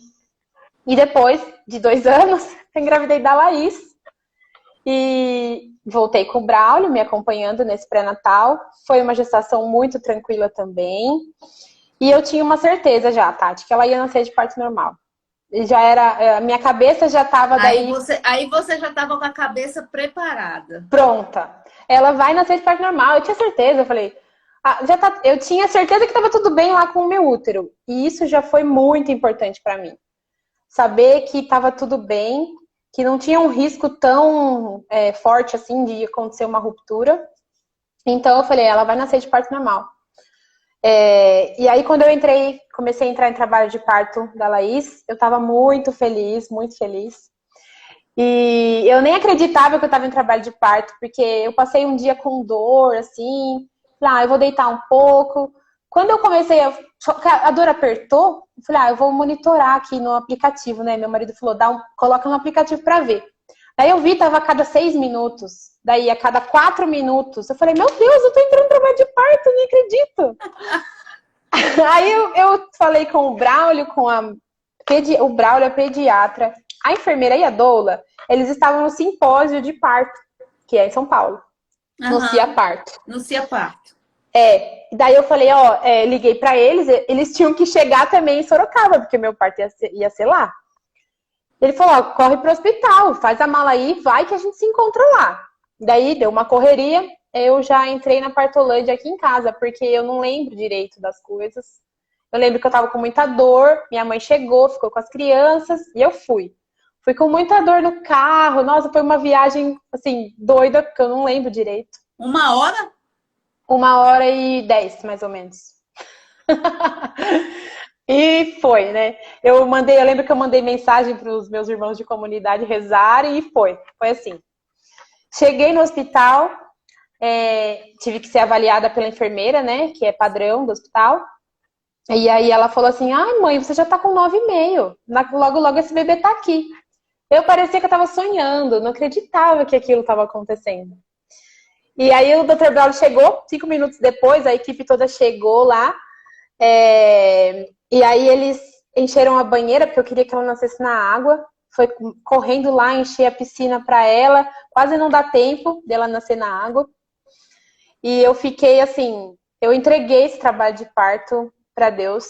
E depois de 2 anos, eu engravidei da Laís. E voltei com o Braulio, me acompanhando nesse pré-natal. Foi uma gestação muito tranquila também. E eu tinha uma certeza já, Tati, que ela ia nascer de parto normal. Já era, a minha cabeça já estava daí Aí você já estava com a cabeça preparada. pronta. Ela vai nascer de parto normal. Eu tinha certeza, eu falei, já tá, eu tinha certeza que estava tudo bem lá com o meu útero. E isso já foi muito importante para mim. Saber que estava tudo bem, que não tinha um risco tão forte assim de acontecer uma ruptura. Então eu falei, ela vai nascer de parto normal. E aí quando eu comecei a entrar em trabalho de parto da Laís, eu estava muito feliz, muito feliz. E eu nem acreditava que eu estava em trabalho de parto, porque eu passei um dia com dor, assim, eu vou deitar um pouco. Quando eu comecei, a dor apertou, eu falei, eu vou monitorar aqui no aplicativo, né? Meu marido falou, coloca no aplicativo para ver. Daí eu vi, tava a cada 6 minutos, daí a cada 4 minutos. Eu falei, meu Deus, eu tô entrando em trabalho de parto, nem acredito. Aí eu falei com o Braulio, o Braulio, a pediatra, a enfermeira e a doula, eles estavam no simpósio de parto, que é em São Paulo, no Aham. Ciaparto. No Ciaparto. Daí eu falei, liguei pra eles tinham que chegar também em Sorocaba, porque meu parto ia ser lá. Ele falou, corre pro hospital, faz a mala aí, vai que a gente se encontra lá. Daí deu uma correria, eu já entrei na Partolândia aqui em casa, porque eu não lembro direito das coisas. Eu lembro que eu tava com muita dor, minha mãe chegou, ficou com as crianças e eu fui. Fui com muita dor no carro, nossa, foi uma viagem, assim, doida, que eu não lembro direito. 1 hora? 1h10, mais ou menos. E foi, né? Eu lembro que eu mandei mensagem para os meus irmãos de comunidade rezarem e foi assim. Cheguei no hospital, tive que ser avaliada pela enfermeira, né? Que é padrão do hospital. E aí ela falou assim, ai mãe, você já tá com 9,5. Logo, logo esse bebê tá aqui. Eu parecia que eu tava sonhando, não acreditava que aquilo estava acontecendo. E aí o Dr. Braulio chegou, 5 minutos depois, a equipe toda chegou lá. E aí eles encheram a banheira, porque eu queria que ela nascesse na água. Foi correndo lá, encher a piscina para ela. Quase não dá tempo dela nascer na água. E eu fiquei assim, eu entreguei esse trabalho de parto para Deus.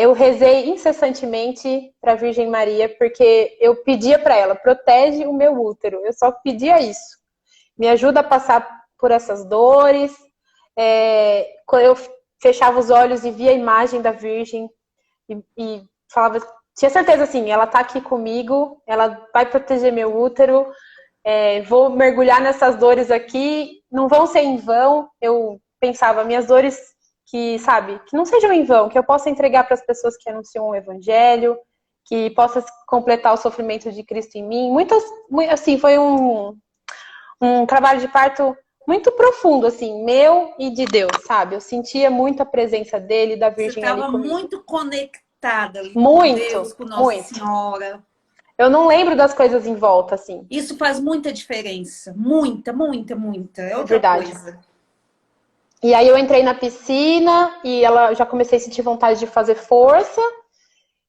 Eu rezei incessantemente para a Virgem Maria, porque eu pedia para ela, protege o meu útero. Eu só pedia isso. Me ajuda a passar por essas dores. Quando eu fechava os olhos e via a imagem da Virgem e falava, tinha certeza assim, ela tá aqui comigo, ela vai proteger meu útero, vou mergulhar nessas dores aqui, não vão ser em vão. Eu pensava, minhas dores que não sejam em vão, que eu possa entregar para as pessoas que anunciam o evangelho, que possa completar o sofrimento de Cristo em mim. Assim, foi um trabalho de parto muito profundo, assim, meu e de Deus, sabe? Eu sentia muito a presença dele, da Você Virgem ali estava comigo. muito conectada ali com Muito, Deus, com Nossa muito. Senhora. Eu não lembro das coisas em volta, assim. Isso faz muita diferença. Muita, muita, muita. É É outra verdade. coisa. E aí eu entrei na piscina e já comecei a sentir vontade de fazer força.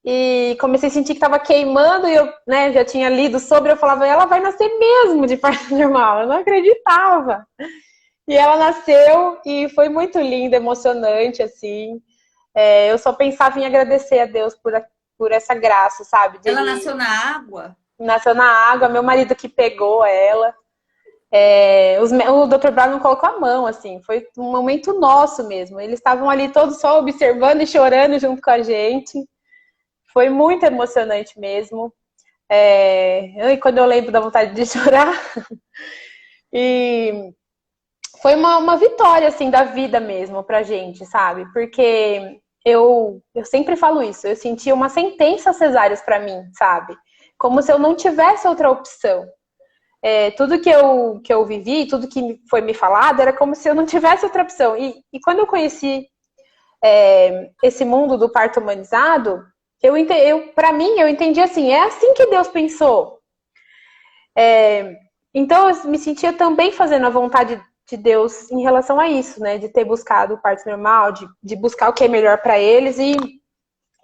E comecei a sentir que estava queimando e eu, né, já tinha lido sobre, eu falava, ela vai nascer mesmo de parto normal. Eu não acreditava. E ela nasceu e foi muito linda, emocionante, assim. Eu só pensava em agradecer a Deus por essa graça, sabe? Ela nasceu na água? Nasceu na água, meu marido que pegou ela. O Dr. Brown não colocou a mão, assim, foi um momento nosso mesmo. Eles estavam ali todos só observando e chorando junto com a gente. Foi muito emocionante mesmo. E quando eu lembro da vontade de chorar. E foi uma vitória, assim, da vida mesmo pra gente, sabe? Porque eu sempre falo isso, eu senti uma sentença cesáreas pra mim, sabe? Como se eu não tivesse outra opção. Tudo que eu vivi, tudo que foi me falado, era como se eu não tivesse outra opção. E quando eu conheci esse mundo do parto humanizado, para mim, eu entendi assim, é assim que Deus pensou. Então, eu me sentia também fazendo a vontade de Deus em relação a isso, né? De ter buscado o parto normal, de buscar o que é melhor para eles e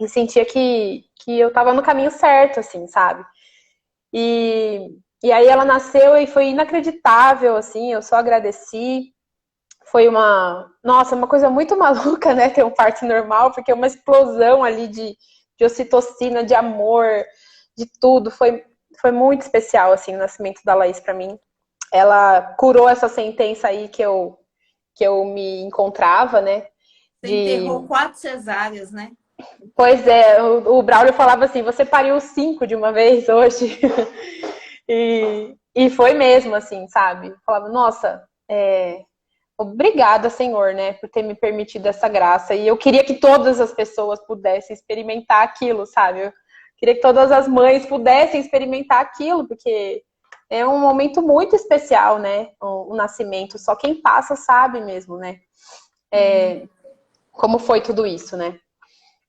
sentia que eu estava no caminho certo, assim, sabe? E aí ela nasceu e foi inacreditável, assim, eu só agradeci. Foi uma coisa muito maluca, né? Ter um parto normal, porque é uma explosão ali de ocitocina, de amor, de tudo. Foi muito especial, assim, o nascimento da Laís para mim. Ela curou essa sentença aí que eu me encontrava, né? Você enterrou 4 cesáreas, né? Pois é, o Braulio falava assim, você pariu 5 de uma vez hoje. E foi mesmo, assim, sabe? Falava, nossa, obrigada, Senhor, né, por ter me permitido essa graça. E eu queria que todas as pessoas pudessem experimentar aquilo, sabe? Eu queria que todas as mães pudessem experimentar aquilo, porque é um momento muito especial, né? O nascimento. Só quem passa sabe mesmo, né? Como foi tudo isso, né?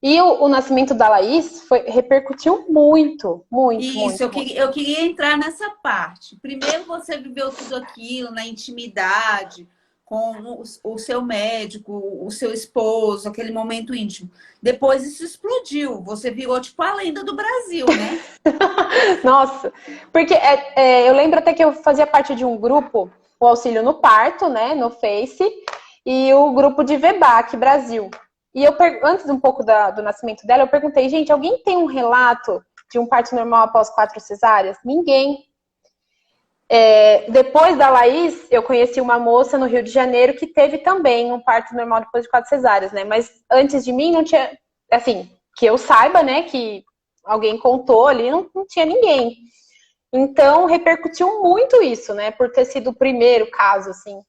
E o nascimento da Laís repercutiu muito, muito, Isso, muito, muito. eu queria entrar nessa parte. Primeiro você viveu tudo aquilo na intimidade, com o seu médico, o seu esposo, aquele momento íntimo. Depois isso explodiu. Você virou tipo a lenda do Brasil, né? Nossa, porque eu lembro até que eu fazia parte de um grupo, o Auxílio no Parto, né, no Face, e o grupo de VBAC Brasil. E antes um pouco do nascimento dela, eu perguntei, gente, alguém tem um relato de um parto normal após 4 cesáreas? Ninguém. Depois da Laís, eu conheci uma moça no Rio de Janeiro que teve também um parto normal depois de 4 cesáreas, né? Mas antes de mim não tinha, assim, que eu saiba, né, que alguém contou ali, não tinha ninguém. Então, repercutiu muito isso, né, por ter sido o primeiro caso, assim.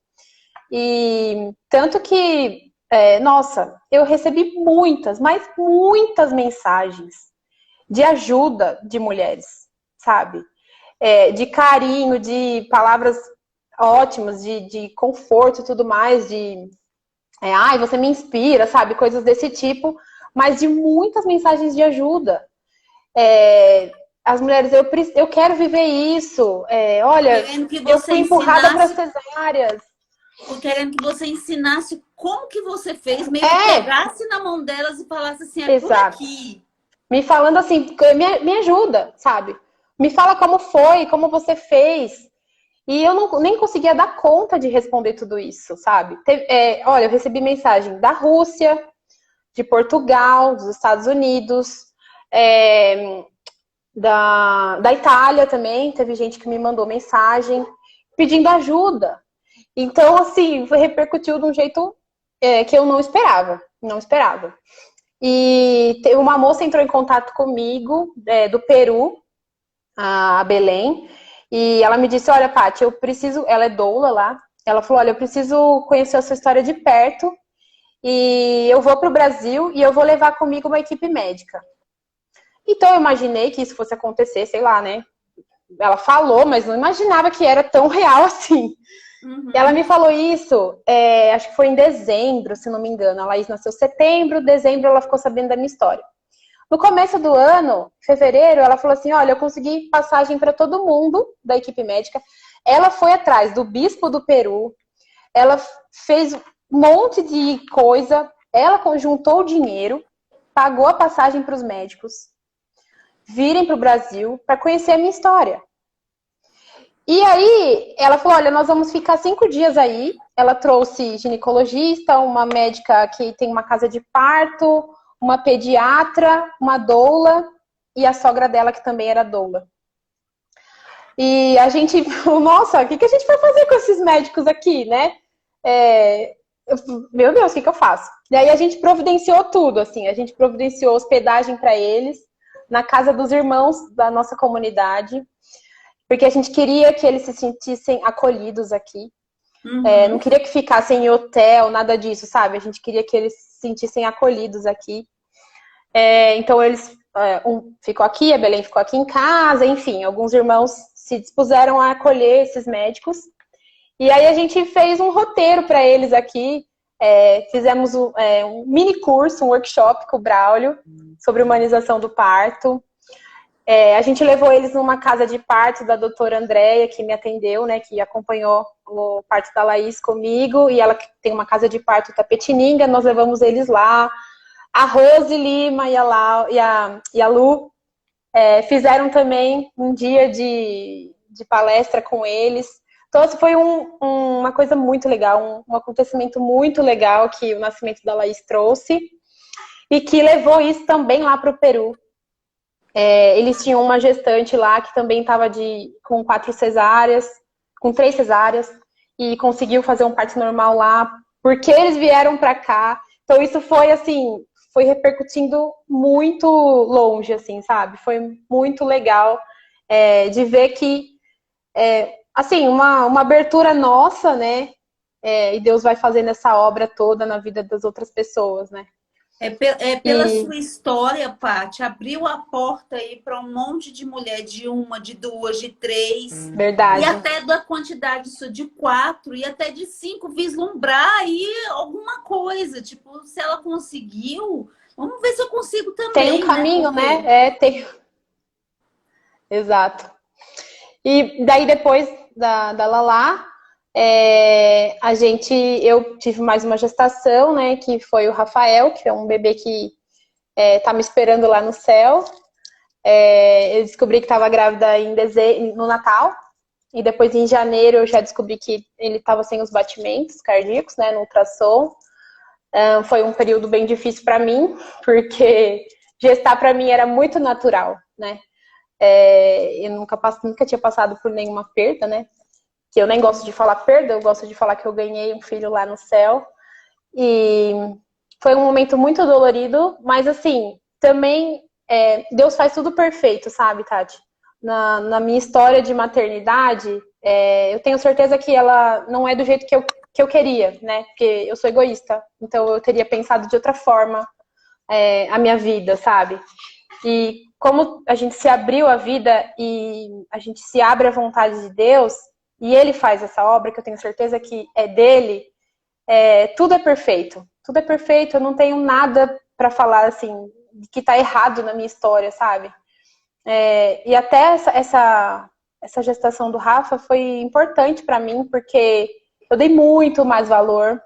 E tanto que, nossa, eu recebi muitas, mas muitas mensagens de ajuda de mulheres, sabe? De carinho, de palavras ótimas, de conforto e tudo mais, ai, você me inspira, sabe? Coisas desse tipo, mas de muitas mensagens de ajuda. As mulheres, eu quero viver isso. Olha, Querendo que eu você fui empurrada para ensinasse, cesáreas. querendo que você ensinasse como que você fez, meio que pegasse na mão delas e falasse assim, é por Exato. aqui. Me falando assim, me ajuda, sabe? Me fala como foi, como você fez. E eu nem conseguia dar conta de responder tudo isso, sabe? Olha, eu recebi mensagem da Rússia, de Portugal, dos Estados Unidos, da Itália também. Teve gente que me mandou mensagem pedindo ajuda. Então, assim, repercutiu de um jeito que eu não esperava. Não esperava. E uma moça entrou em contato comigo, do Peru, a Belém, e ela me disse, olha, Paty, eu preciso... Ela é doula lá. Ela falou, olha, eu preciso conhecer a sua história de perto e eu vou para o Brasil e eu vou levar comigo uma equipe médica. Então, eu imaginei que isso fosse acontecer, sei lá, né? Ela falou, mas não imaginava que era tão real assim. Uhum. Ela me falou isso, acho que foi em dezembro, se não me engano. A Laís nasceu em setembro, dezembro ela ficou sabendo da minha história. No começo do ano, fevereiro, ela falou assim, olha, eu consegui passagem para todo mundo da equipe médica. Ela foi atrás do bispo do Peru, ela fez um monte de coisa, ela juntou o dinheiro, pagou a passagem para os médicos virem para o Brasil para conhecer a minha história. E aí, ela falou, olha, nós vamos ficar 5 dias aí. Ela trouxe ginecologista, uma médica que tem uma casa de parto, uma pediatra, uma doula e a sogra dela, que também era doula. E a gente, nossa, o que a gente vai fazer com esses médicos aqui, né? Meu Deus, o que eu faço? E aí a gente providenciou tudo, assim, a gente providenciou hospedagem para eles. na casa dos irmãos da nossa comunidade, porque a gente queria que eles se sentissem acolhidos aqui. Não queria que ficassem em hotel, nada disso, sabe? A gente queria que eles se sentissem acolhidos aqui. Então eles ficou aqui, a Belém ficou aqui em casa, enfim, alguns irmãos se dispuseram a acolher esses médicos. E aí a gente fez um roteiro para eles aqui, fizemos um mini curso, um workshop com o Braulio sobre humanização do parto. A gente levou eles numa casa de parto da doutora Andréia, que me atendeu, né, que acompanhou o parto da Laís comigo, e ela tem uma casa de parto em Tapetininga, nós levamos eles lá. A Rose Lima e a Lu fizeram também um dia de palestra com eles. Então, foi uma coisa muito legal, um acontecimento muito legal que o nascimento da Laís trouxe e que levou isso também lá para o Peru. Eles tinham uma gestante lá que também estava com 3 cesáreas, e conseguiu fazer um parto normal lá, porque eles vieram para cá. Então, isso foi assim, foi repercutindo muito longe, assim, sabe? Foi muito legal de ver que, assim, uma abertura nossa, né? E Deus vai fazendo essa obra toda na vida das outras pessoas, né? Pela sua história, Paty, abriu a porta aí para um monte de mulher, de 1, de 2, de 3. Verdade. E até da quantidade de 4 e até de 5 vislumbrar aí alguma coisa. Tipo, se ela conseguiu, vamos ver se eu consigo também. Tem um caminho, né? Tem. Exato. E daí depois da Lalá, eu tive mais uma gestação, né, que foi o Rafael, que é um bebê que tá me esperando lá no céu. Eu descobri que estava grávida no Natal, e depois em janeiro eu já descobri que ele estava sem os batimentos cardíacos, né, no ultrassom. Foi um período bem difícil para mim, porque gestar para mim era muito natural, né? Eu nunca tinha passado por nenhuma perda, né? Que eu nem gosto de falar perda, eu gosto de falar que eu ganhei um filho lá no céu. E foi um momento muito dolorido, mas assim, também Deus faz tudo perfeito, sabe, Tati? Na minha história de maternidade, eu tenho certeza que ela não é do jeito que eu queria, né? Porque eu sou egoísta, então eu teria pensado de outra forma a minha vida, sabe? E como a gente se abriu à vida e a gente se abre à vontade de Deus, e Ele faz essa obra, que eu tenho certeza que é dele, tudo é perfeito. Tudo é perfeito, eu não tenho nada para falar, assim, que tá errado na minha história, sabe? E até essa gestação do Rafa foi importante para mim, porque eu dei muito mais valor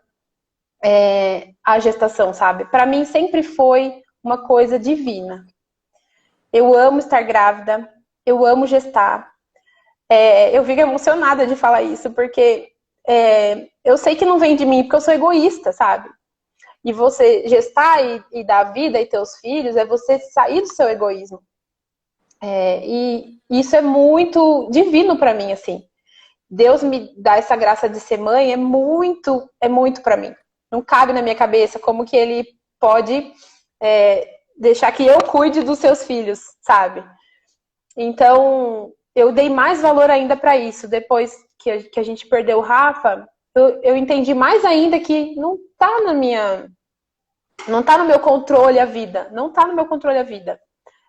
à gestação, sabe? Para mim sempre foi uma coisa divina. Eu amo estar grávida, eu amo gestar. Eu fico emocionada de falar isso, porque eu sei que não vem de mim, porque eu sou egoísta, sabe? E você gestar e dar vida e ter os filhos é você sair do seu egoísmo. E isso é muito divino para mim, assim. Deus me dá essa graça de ser mãe, é muito para mim. Não cabe na minha cabeça como que ele pode deixar que eu cuide dos seus filhos, sabe? Então, eu dei mais valor ainda para isso. Depois que a gente perdeu o Rafa, eu entendi mais ainda que não tá no meu controle a vida. Não tá no meu controle a vida.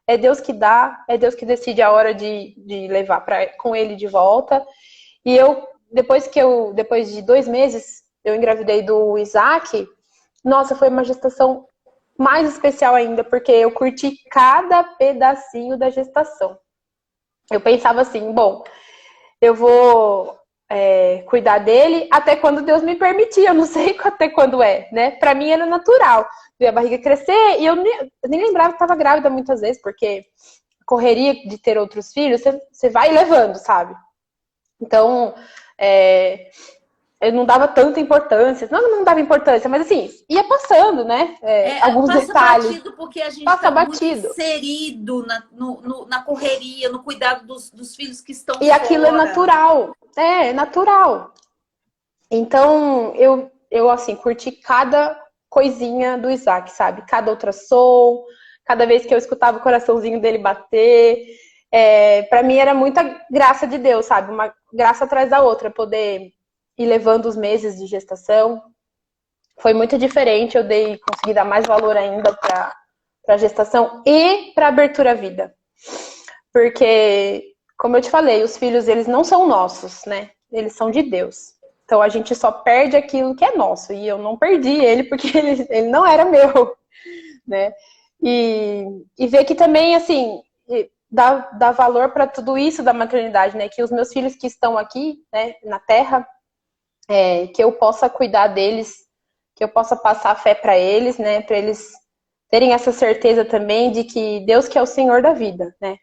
É Deus que dá, é Deus que decide a hora de levar com ele de volta. E depois de 2 meses, eu engravidei do Isaac. Nossa, foi uma gestação mais especial ainda, porque eu curti cada pedacinho da gestação. Eu pensava assim, bom, eu vou cuidar dele até quando Deus me permitir, eu não sei até quando né? Pra mim era natural, ver a barriga crescer, e eu nem lembrava que estava grávida muitas vezes, porque correria de ter outros filhos, você vai levando, sabe? Então, eu não dava tanta importância. Não dava importância, mas assim, ia passando, né? Alguns detalhes. Passa batido porque a gente está muito inserido na correria, no cuidado dos filhos que estão e fora. Aquilo é natural. É natural. Então, eu assim, curti cada coisinha do Isaac, sabe? Cada ultrassom, cada vez que eu escutava o coraçãozinho dele bater. Para mim era muita graça de Deus, sabe? Uma graça atrás da outra, poder ir levando os meses de gestação. Foi muito diferente, eu consegui dar mais valor ainda para a gestação e para a abertura à vida. Porque, como eu te falei, os filhos, eles não são nossos, né? Eles são de Deus. Então, a gente só perde aquilo que é nosso. E eu não perdi ele porque ele não era meu, né? E ver que também, assim, dá valor para tudo isso da maternidade, né? Que os meus filhos que estão aqui, né, na Terra, que eu possa cuidar deles, que eu possa passar fé para eles, né? Para eles terem essa certeza também de que Deus que é o Senhor da vida, né?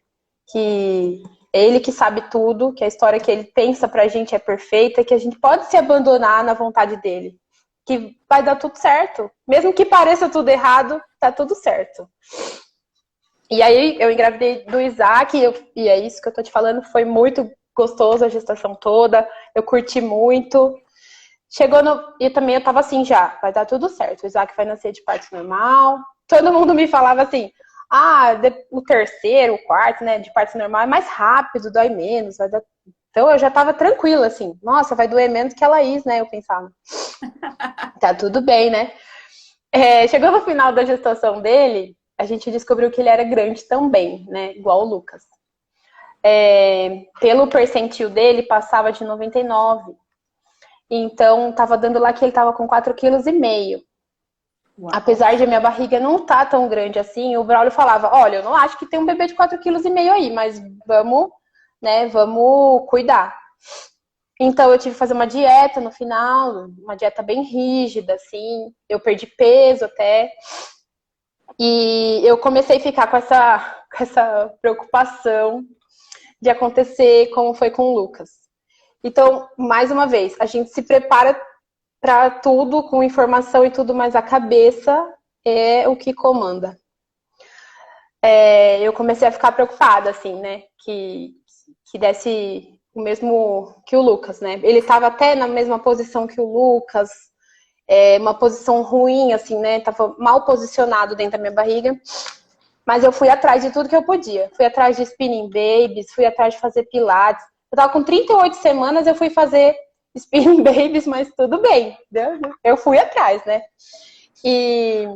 Que é Ele que sabe tudo, que a história que Ele pensa pra gente é perfeita, que a gente pode se abandonar na vontade dele, que vai dar tudo certo. Mesmo que pareça tudo errado, tá tudo certo. E aí eu engravidei do Isaac, e é isso que eu tô te falando, foi muito gostoso a gestação toda, eu curti muito. E também eu tava assim já, vai dar tudo certo, o Isaac vai nascer de parto normal. Todo mundo me falava assim, o terceiro, o quarto, né, de parto normal é mais rápido, dói menos, vai dar... Então eu já tava tranquila, assim, nossa, vai doer menos que a Laís, né, eu pensava. Tá tudo bem, né? Chegou no final da gestação dele, a gente descobriu que ele era grande também, né, igual o Lucas. Pelo percentil dele, passava de 99. Então, tava dando lá que ele tava com 4,5 kg. Apesar de a minha barriga não tá tão grande assim, o Braulio falava, olha, eu não acho que tem um bebê de 4,5 kg aí, mas vamos cuidar. Então, eu tive que fazer uma dieta no final, uma dieta bem rígida, assim. Eu perdi peso até. E eu comecei a ficar com essa preocupação de acontecer como foi com o Lucas. Então, mais uma vez, a gente se prepara para tudo com informação e tudo, mas a cabeça é o que comanda. Eu comecei a ficar preocupada, assim, né? Que desse o mesmo que o Lucas, né? Ele estava até na mesma posição que o Lucas, uma posição ruim, assim, né? Tava mal posicionado dentro da minha barriga. Mas eu fui atrás de tudo que eu podia. Fui atrás de spinning babies, fui atrás de fazer pilates. Eu tava com 38 semanas, eu fui fazer spinning babies, mas tudo bem. Eu fui atrás, né? E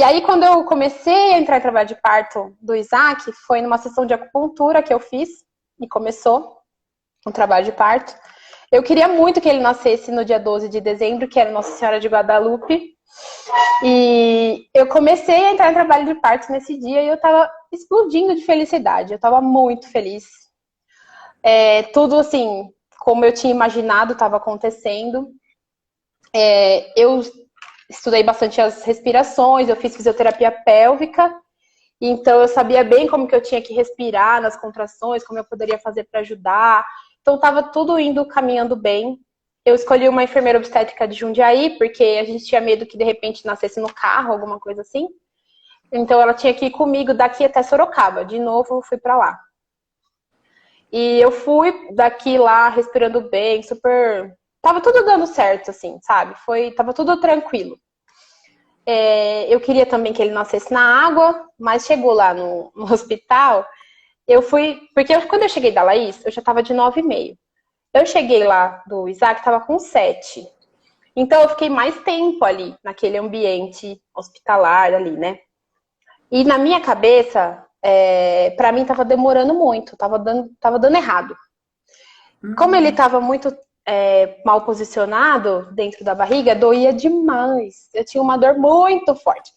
aí, quando eu comecei a entrar em trabalho de parto do Isaac, foi numa sessão de acupuntura que eu fiz, e começou um trabalho de parto. Eu queria muito que ele nascesse no dia 12 de dezembro, que era Nossa Senhora de Guadalupe. E eu comecei a entrar em trabalho de parto nesse dia e eu tava explodindo de felicidade. Eu tava muito feliz. Tudo assim, como eu tinha imaginado, estava acontecendo. Eu estudei bastante as respirações, eu fiz fisioterapia pélvica, então eu sabia bem como que eu tinha que respirar nas contrações, como eu poderia fazer para ajudar. Então estava tudo indo, caminhando bem. Eu escolhi uma enfermeira obstétrica de Jundiaí, porque a gente tinha medo que de repente nascesse no carro, alguma coisa assim. Então ela tinha que ir comigo daqui até Sorocaba. De novo, fui para lá. E eu fui daqui lá, respirando bem, super... Tava tudo dando certo, assim, sabe? Tava tudo tranquilo. Eu queria também que ele nascesse na água, mas chegou lá no hospital, eu fui... Porque quando eu cheguei da Laís, eu já tava de 9,5. Eu cheguei lá do Isaac, tava com 7. Então eu fiquei mais tempo ali, naquele ambiente hospitalar ali, né? E na minha cabeça, pra mim tava demorando muito, tava dando errado. Como ele tava muito mal posicionado dentro da barriga, doía demais. Eu tinha uma dor muito forte.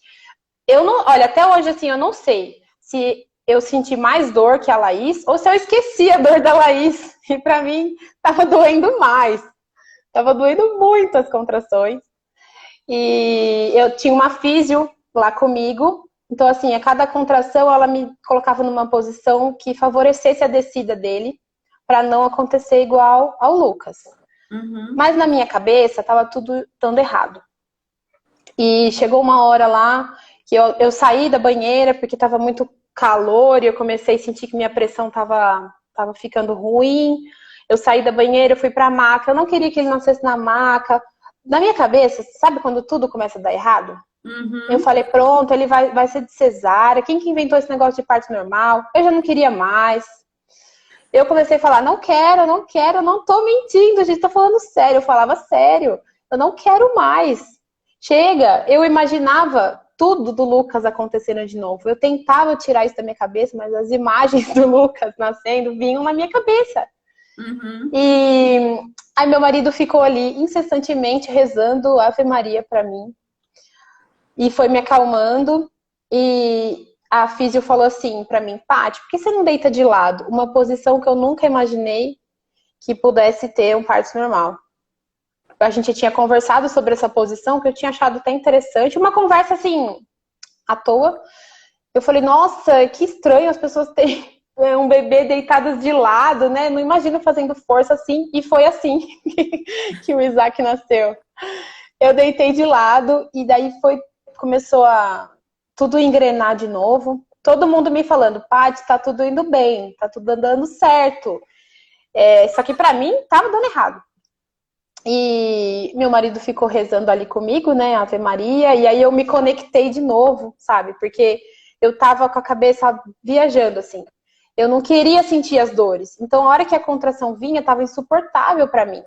Olha, até hoje assim, eu não sei se eu senti mais dor que a Laís ou se eu esqueci a dor da Laís. E pra mim, tava doendo mais. Tava doendo muito as contrações. E eu tinha uma físio lá comigo. Então, assim, a cada contração, ela me colocava numa posição que favorecesse a descida dele, para não acontecer igual ao Lucas. Uhum. Mas na minha cabeça, tava tudo dando errado. E chegou uma hora lá que eu saí da banheira porque tava muito calor e eu comecei a sentir que minha pressão tava ficando ruim. Eu saí da banheira, eu fui pra maca. Eu não queria que ele nascesse na maca. Na minha cabeça, sabe quando tudo começa a dar errado? Eu Uhum. falei, pronto, ele vai ser de cesárea. Quem que inventou esse negócio de parto normal? Eu já não queria mais. Eu comecei a falar, não quero, não quero, não tô mentindo, gente, tô falando sério. Eu falava sério, eu não quero mais. Chega, eu imaginava tudo do Lucas acontecendo de novo. Eu tentava tirar isso da minha cabeça, mas as imagens do Lucas nascendo vinham na minha cabeça. Uhum. E aí meu marido ficou ali incessantemente rezando Ave Maria para mim e foi me acalmando. E a físio falou assim para mim, Paty, por que você não deita de lado? Uma posição que eu nunca imaginei que pudesse ter um parto normal. A gente tinha conversado sobre essa posição que eu tinha achado até interessante, uma conversa assim à toa. Eu falei, nossa, que estranho as pessoas terem um bebê deitadas de lado, né? Não imagino fazendo força assim. E foi assim que o Isaac nasceu. Eu deitei de lado e daí começou a tudo engrenar de novo. Todo mundo me falando, Paty, tá tudo indo bem, tá tudo andando certo. Só que pra mim tava dando errado. E meu marido ficou rezando ali comigo, né, Ave Maria, e aí eu me conectei de novo, sabe? Porque eu tava com a cabeça viajando, assim. Eu não queria sentir as dores. Então, a hora que a contração vinha, tava insuportável para mim.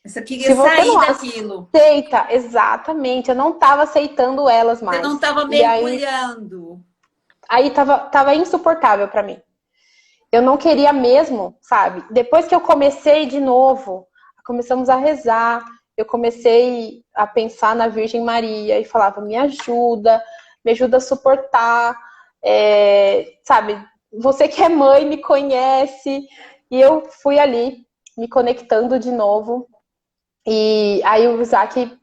Você queria Se você sair não daquilo. aceita, exatamente, eu não tava aceitando elas Você não mais. estava E aí, mergulhando. aí tava insuportável para mim. Eu não queria mesmo, sabe? Depois que eu comecei de novo, começamos a rezar, eu comecei a pensar na Virgem Maria e falava, me ajuda a suportar, sabe? Você que é mãe me conhece. E eu fui ali, me conectando de novo. E aí o Isaac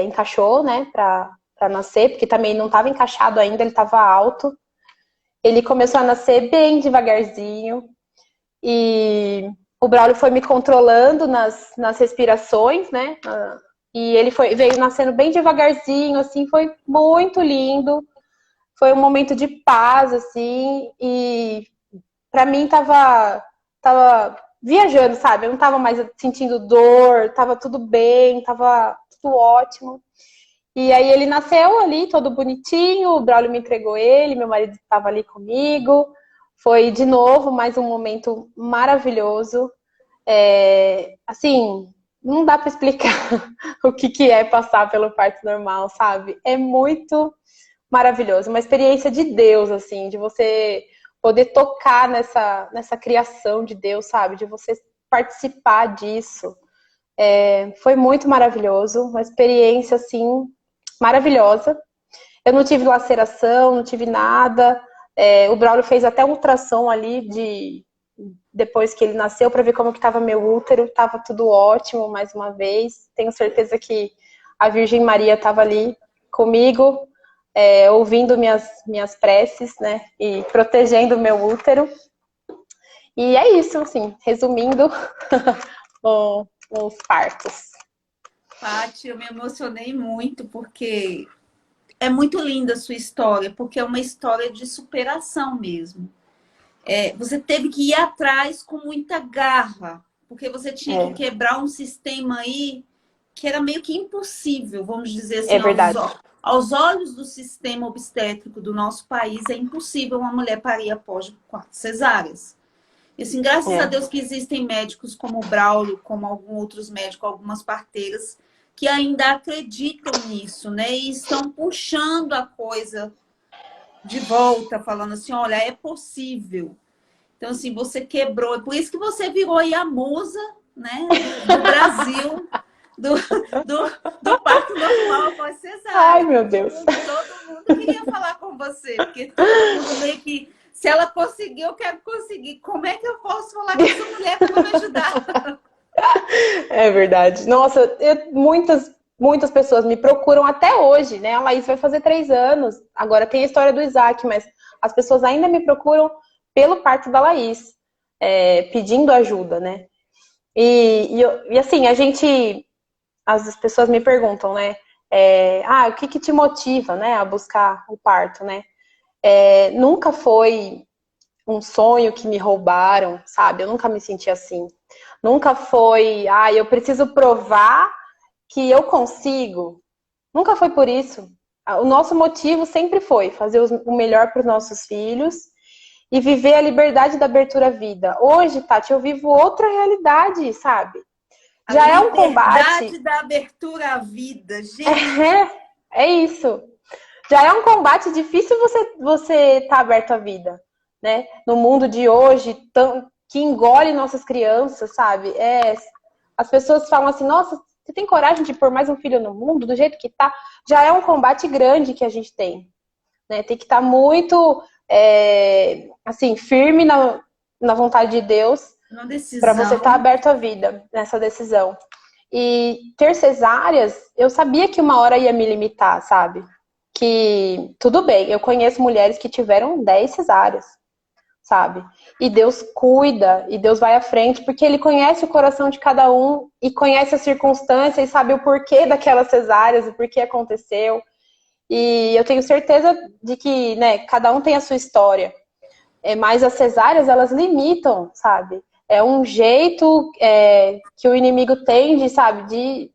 encaixou, né, pra nascer, porque também não estava encaixado ainda, ele estava alto. Ele começou a nascer bem devagarzinho. E o Braulio foi me controlando nas respirações, né? E ele veio nascendo bem devagarzinho, assim, foi muito lindo. Foi um momento de paz, assim, e pra mim tava viajando, sabe? Eu não tava mais sentindo dor, tava tudo bem, tava tudo ótimo. E aí ele nasceu ali, todo bonitinho, o Braulio me entregou ele, meu marido estava ali comigo. Foi de novo mais um momento maravilhoso. Assim, não dá para explicar o que é passar pelo parto normal, sabe? É muito maravilhoso, uma experiência de Deus, assim, de você poder tocar nessa criação de Deus, sabe? De você participar disso. Foi muito maravilhoso, uma experiência, assim, maravilhosa. Eu não tive laceração, não tive nada. O Braulio fez até um ultrassom ali depois que ele nasceu para ver como que estava meu útero. Tava tudo ótimo, mais uma vez. Tenho certeza que a Virgem Maria estava ali comigo, ouvindo minhas preces, né? E protegendo o meu útero. E é isso, assim, resumindo os partos. Paty, eu me emocionei muito porque é muito linda a sua história, porque é uma história de superação mesmo. Você teve que ir atrás com muita garra, porque você tinha que É, quebrar um sistema aí que era meio que impossível, vamos dizer é assim, verdade. aos olhos do sistema obstétrico do nosso país, é impossível uma mulher parir após 4 cesáreas. E assim, graças a É. Deus que existem médicos como o Braulio, como alguns outros médicos, algumas parteiras, que ainda acreditam nisso, né? E estão puxando a coisa de volta, falando assim, olha, é possível. Então, assim, você quebrou. É por isso que você virou aí a musa, né, do Brasil, do, do, do parto normal após Ai, cesárea. meu Deus. Todo mundo queria falar com você, porque todo mundo meio que, se ela conseguir, eu quero conseguir. Como é que eu posso falar com essa mulher para ela me ajudar? É verdade. Nossa, muitas pessoas me procuram até hoje, né? A Laís vai fazer 3 anos. Agora tem a história do Isaac, mas as pessoas ainda me procuram pelo parto da Laís, pedindo ajuda, né? E assim, as pessoas me perguntam, né? O que te motiva, né, a buscar o parto, né? Nunca foi um sonho que me roubaram, sabe? Eu nunca me senti assim. Nunca foi, eu preciso provar que eu consigo. Nunca foi por isso. O nosso motivo sempre foi fazer o melhor para os nossos filhos e viver a liberdade da abertura à vida. Hoje, Tati, eu vivo outra realidade, sabe? A Já é um combate. liberdade da abertura à vida, gente. É isso. Já é um combate difícil você tá aberto à vida, né? No mundo de hoje, que engole nossas crianças, sabe? As pessoas falam assim, nossa, você tem coragem de pôr mais um filho no mundo do jeito que tá? Já é um combate grande que a gente tem, né? Tem que estar muito, assim, firme na vontade de Deus Uma para você estar decisão. aberto à vida nessa decisão. E ter cesáreas, eu sabia que uma hora ia me limitar, sabe? Que tudo bem, eu conheço mulheres que tiveram 10 cesáreas, sabe? E Deus cuida, e Deus vai à frente, porque Ele conhece o coração de cada um e conhece a circunstância e sabe o porquê daquelas cesáreas, o porquê aconteceu. E eu tenho certeza de que, né, cada um tem a sua história. Mas as cesáreas, elas limitam, sabe? É um jeito que o inimigo tem de, sabe, de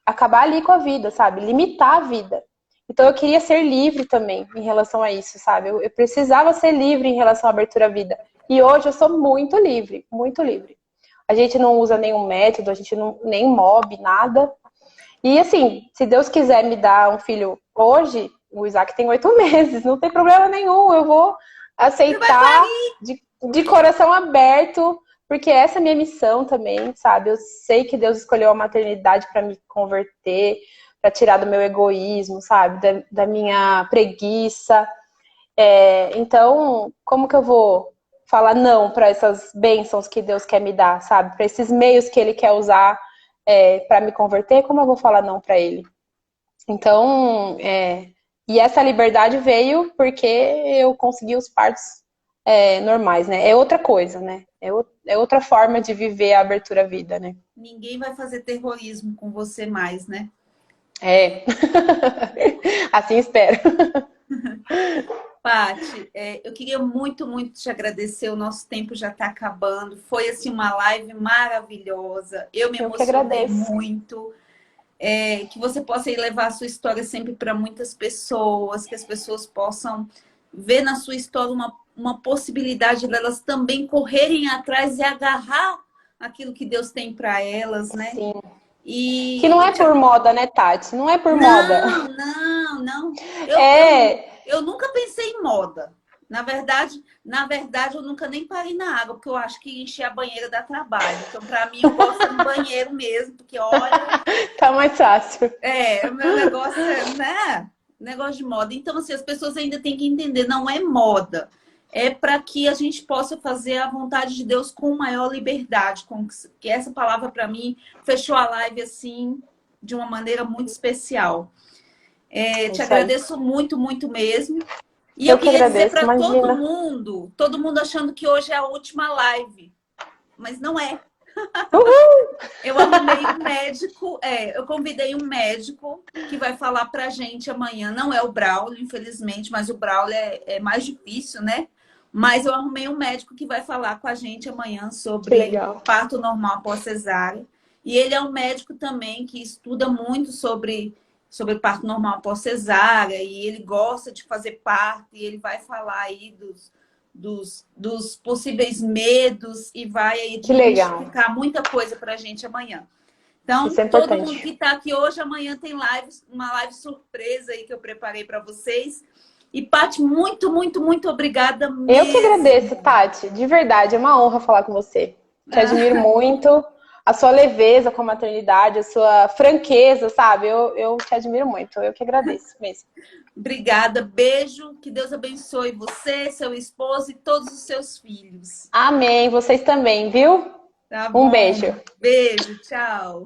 acabar ali com a vida, sabe? Limitar a vida. Então eu queria ser livre também em relação a isso, sabe? Eu precisava ser livre em relação à abertura à vida. E hoje eu sou muito livre, muito livre. A gente não usa nenhum método, a gente não nem mob, nada. E assim, se Deus quiser me dar um filho hoje, o Isaac tem 8 meses, não tem problema nenhum, eu vou Você vai aceitar parir. de coração aberto, porque essa é a minha missão também, sabe? Eu sei que Deus escolheu a maternidade para me converter, para tirar do meu egoísmo, sabe? Da minha preguiça. Então, como que eu vou falar não para essas bênçãos que Deus quer me dar, sabe? Para esses meios que Ele quer usar para me converter, como eu vou falar não para Ele? Então, e essa liberdade veio porque eu consegui os partos normais, né? É outra coisa, né? É outra forma de viver a abertura à vida, né? Ninguém vai fazer terrorismo com você mais, né? É. Assim espero. Pati, eu queria muito, muito te agradecer. O nosso tempo já está acabando. Foi assim uma live maravilhosa. Eu me Eu que emocionei agradeço. muito. Que você possa ir levar a sua história sempre para muitas pessoas, que as pessoas possam ver na sua história uma possibilidade delas também correrem atrás e agarrar aquilo que Deus tem para elas, né? Sim. Que E não eu é por moda, né, Tati? Não é por moda. não, não, não. É. Eu nunca pensei em moda. Na verdade, eu nunca nem parei na água, porque eu acho que encher a banheira dá trabalho. Então, para mim, eu gosto no banheiro mesmo, porque olha, Tá mais fácil. o meu negócio né? Negócio de moda. Então, assim, as pessoas ainda têm que entender, não é moda. É para que a gente possa fazer a vontade de Deus com maior liberdade. Que essa palavra, para mim, fechou a live assim, de uma maneira muito especial. É Te isso aí. agradeço muito, muito mesmo. E eu Eu que queria dizer agradeço, para imagina. todo mundo achando que hoje é a última live, mas não é. Uhul! Eu arrumei um médico, eu convidei um médico que vai falar pra gente amanhã. Não é o Braulio, infelizmente, mas o Braulio é mais difícil, né? Mas eu arrumei um médico que vai falar com a gente amanhã Que sobre legal. parto normal após cesárea. E ele é um médico também que estuda muito sobre parto normal após cesárea, e ele gosta de fazer parto, e ele vai falar aí dos possíveis medos e vai aí Que legal. desmistificar muita coisa para a gente amanhã. Então, Isso é todo mundo que importante. está aqui hoje, amanhã tem uma live surpresa aí que eu preparei para vocês. E, Paty, muito, muito, muito obrigada Eu que agradeço, mesmo. Tati. De verdade, é uma honra falar com você. Te admiro Ah, muito. A sua leveza com a maternidade, a sua franqueza, sabe? Eu te admiro muito. Eu que agradeço mesmo. obrigada, beijo, que Deus abençoe você, seu esposo e todos os seus filhos. Amém. Vocês também, viu? Tá Um beijo. bom? Beijo, tchau.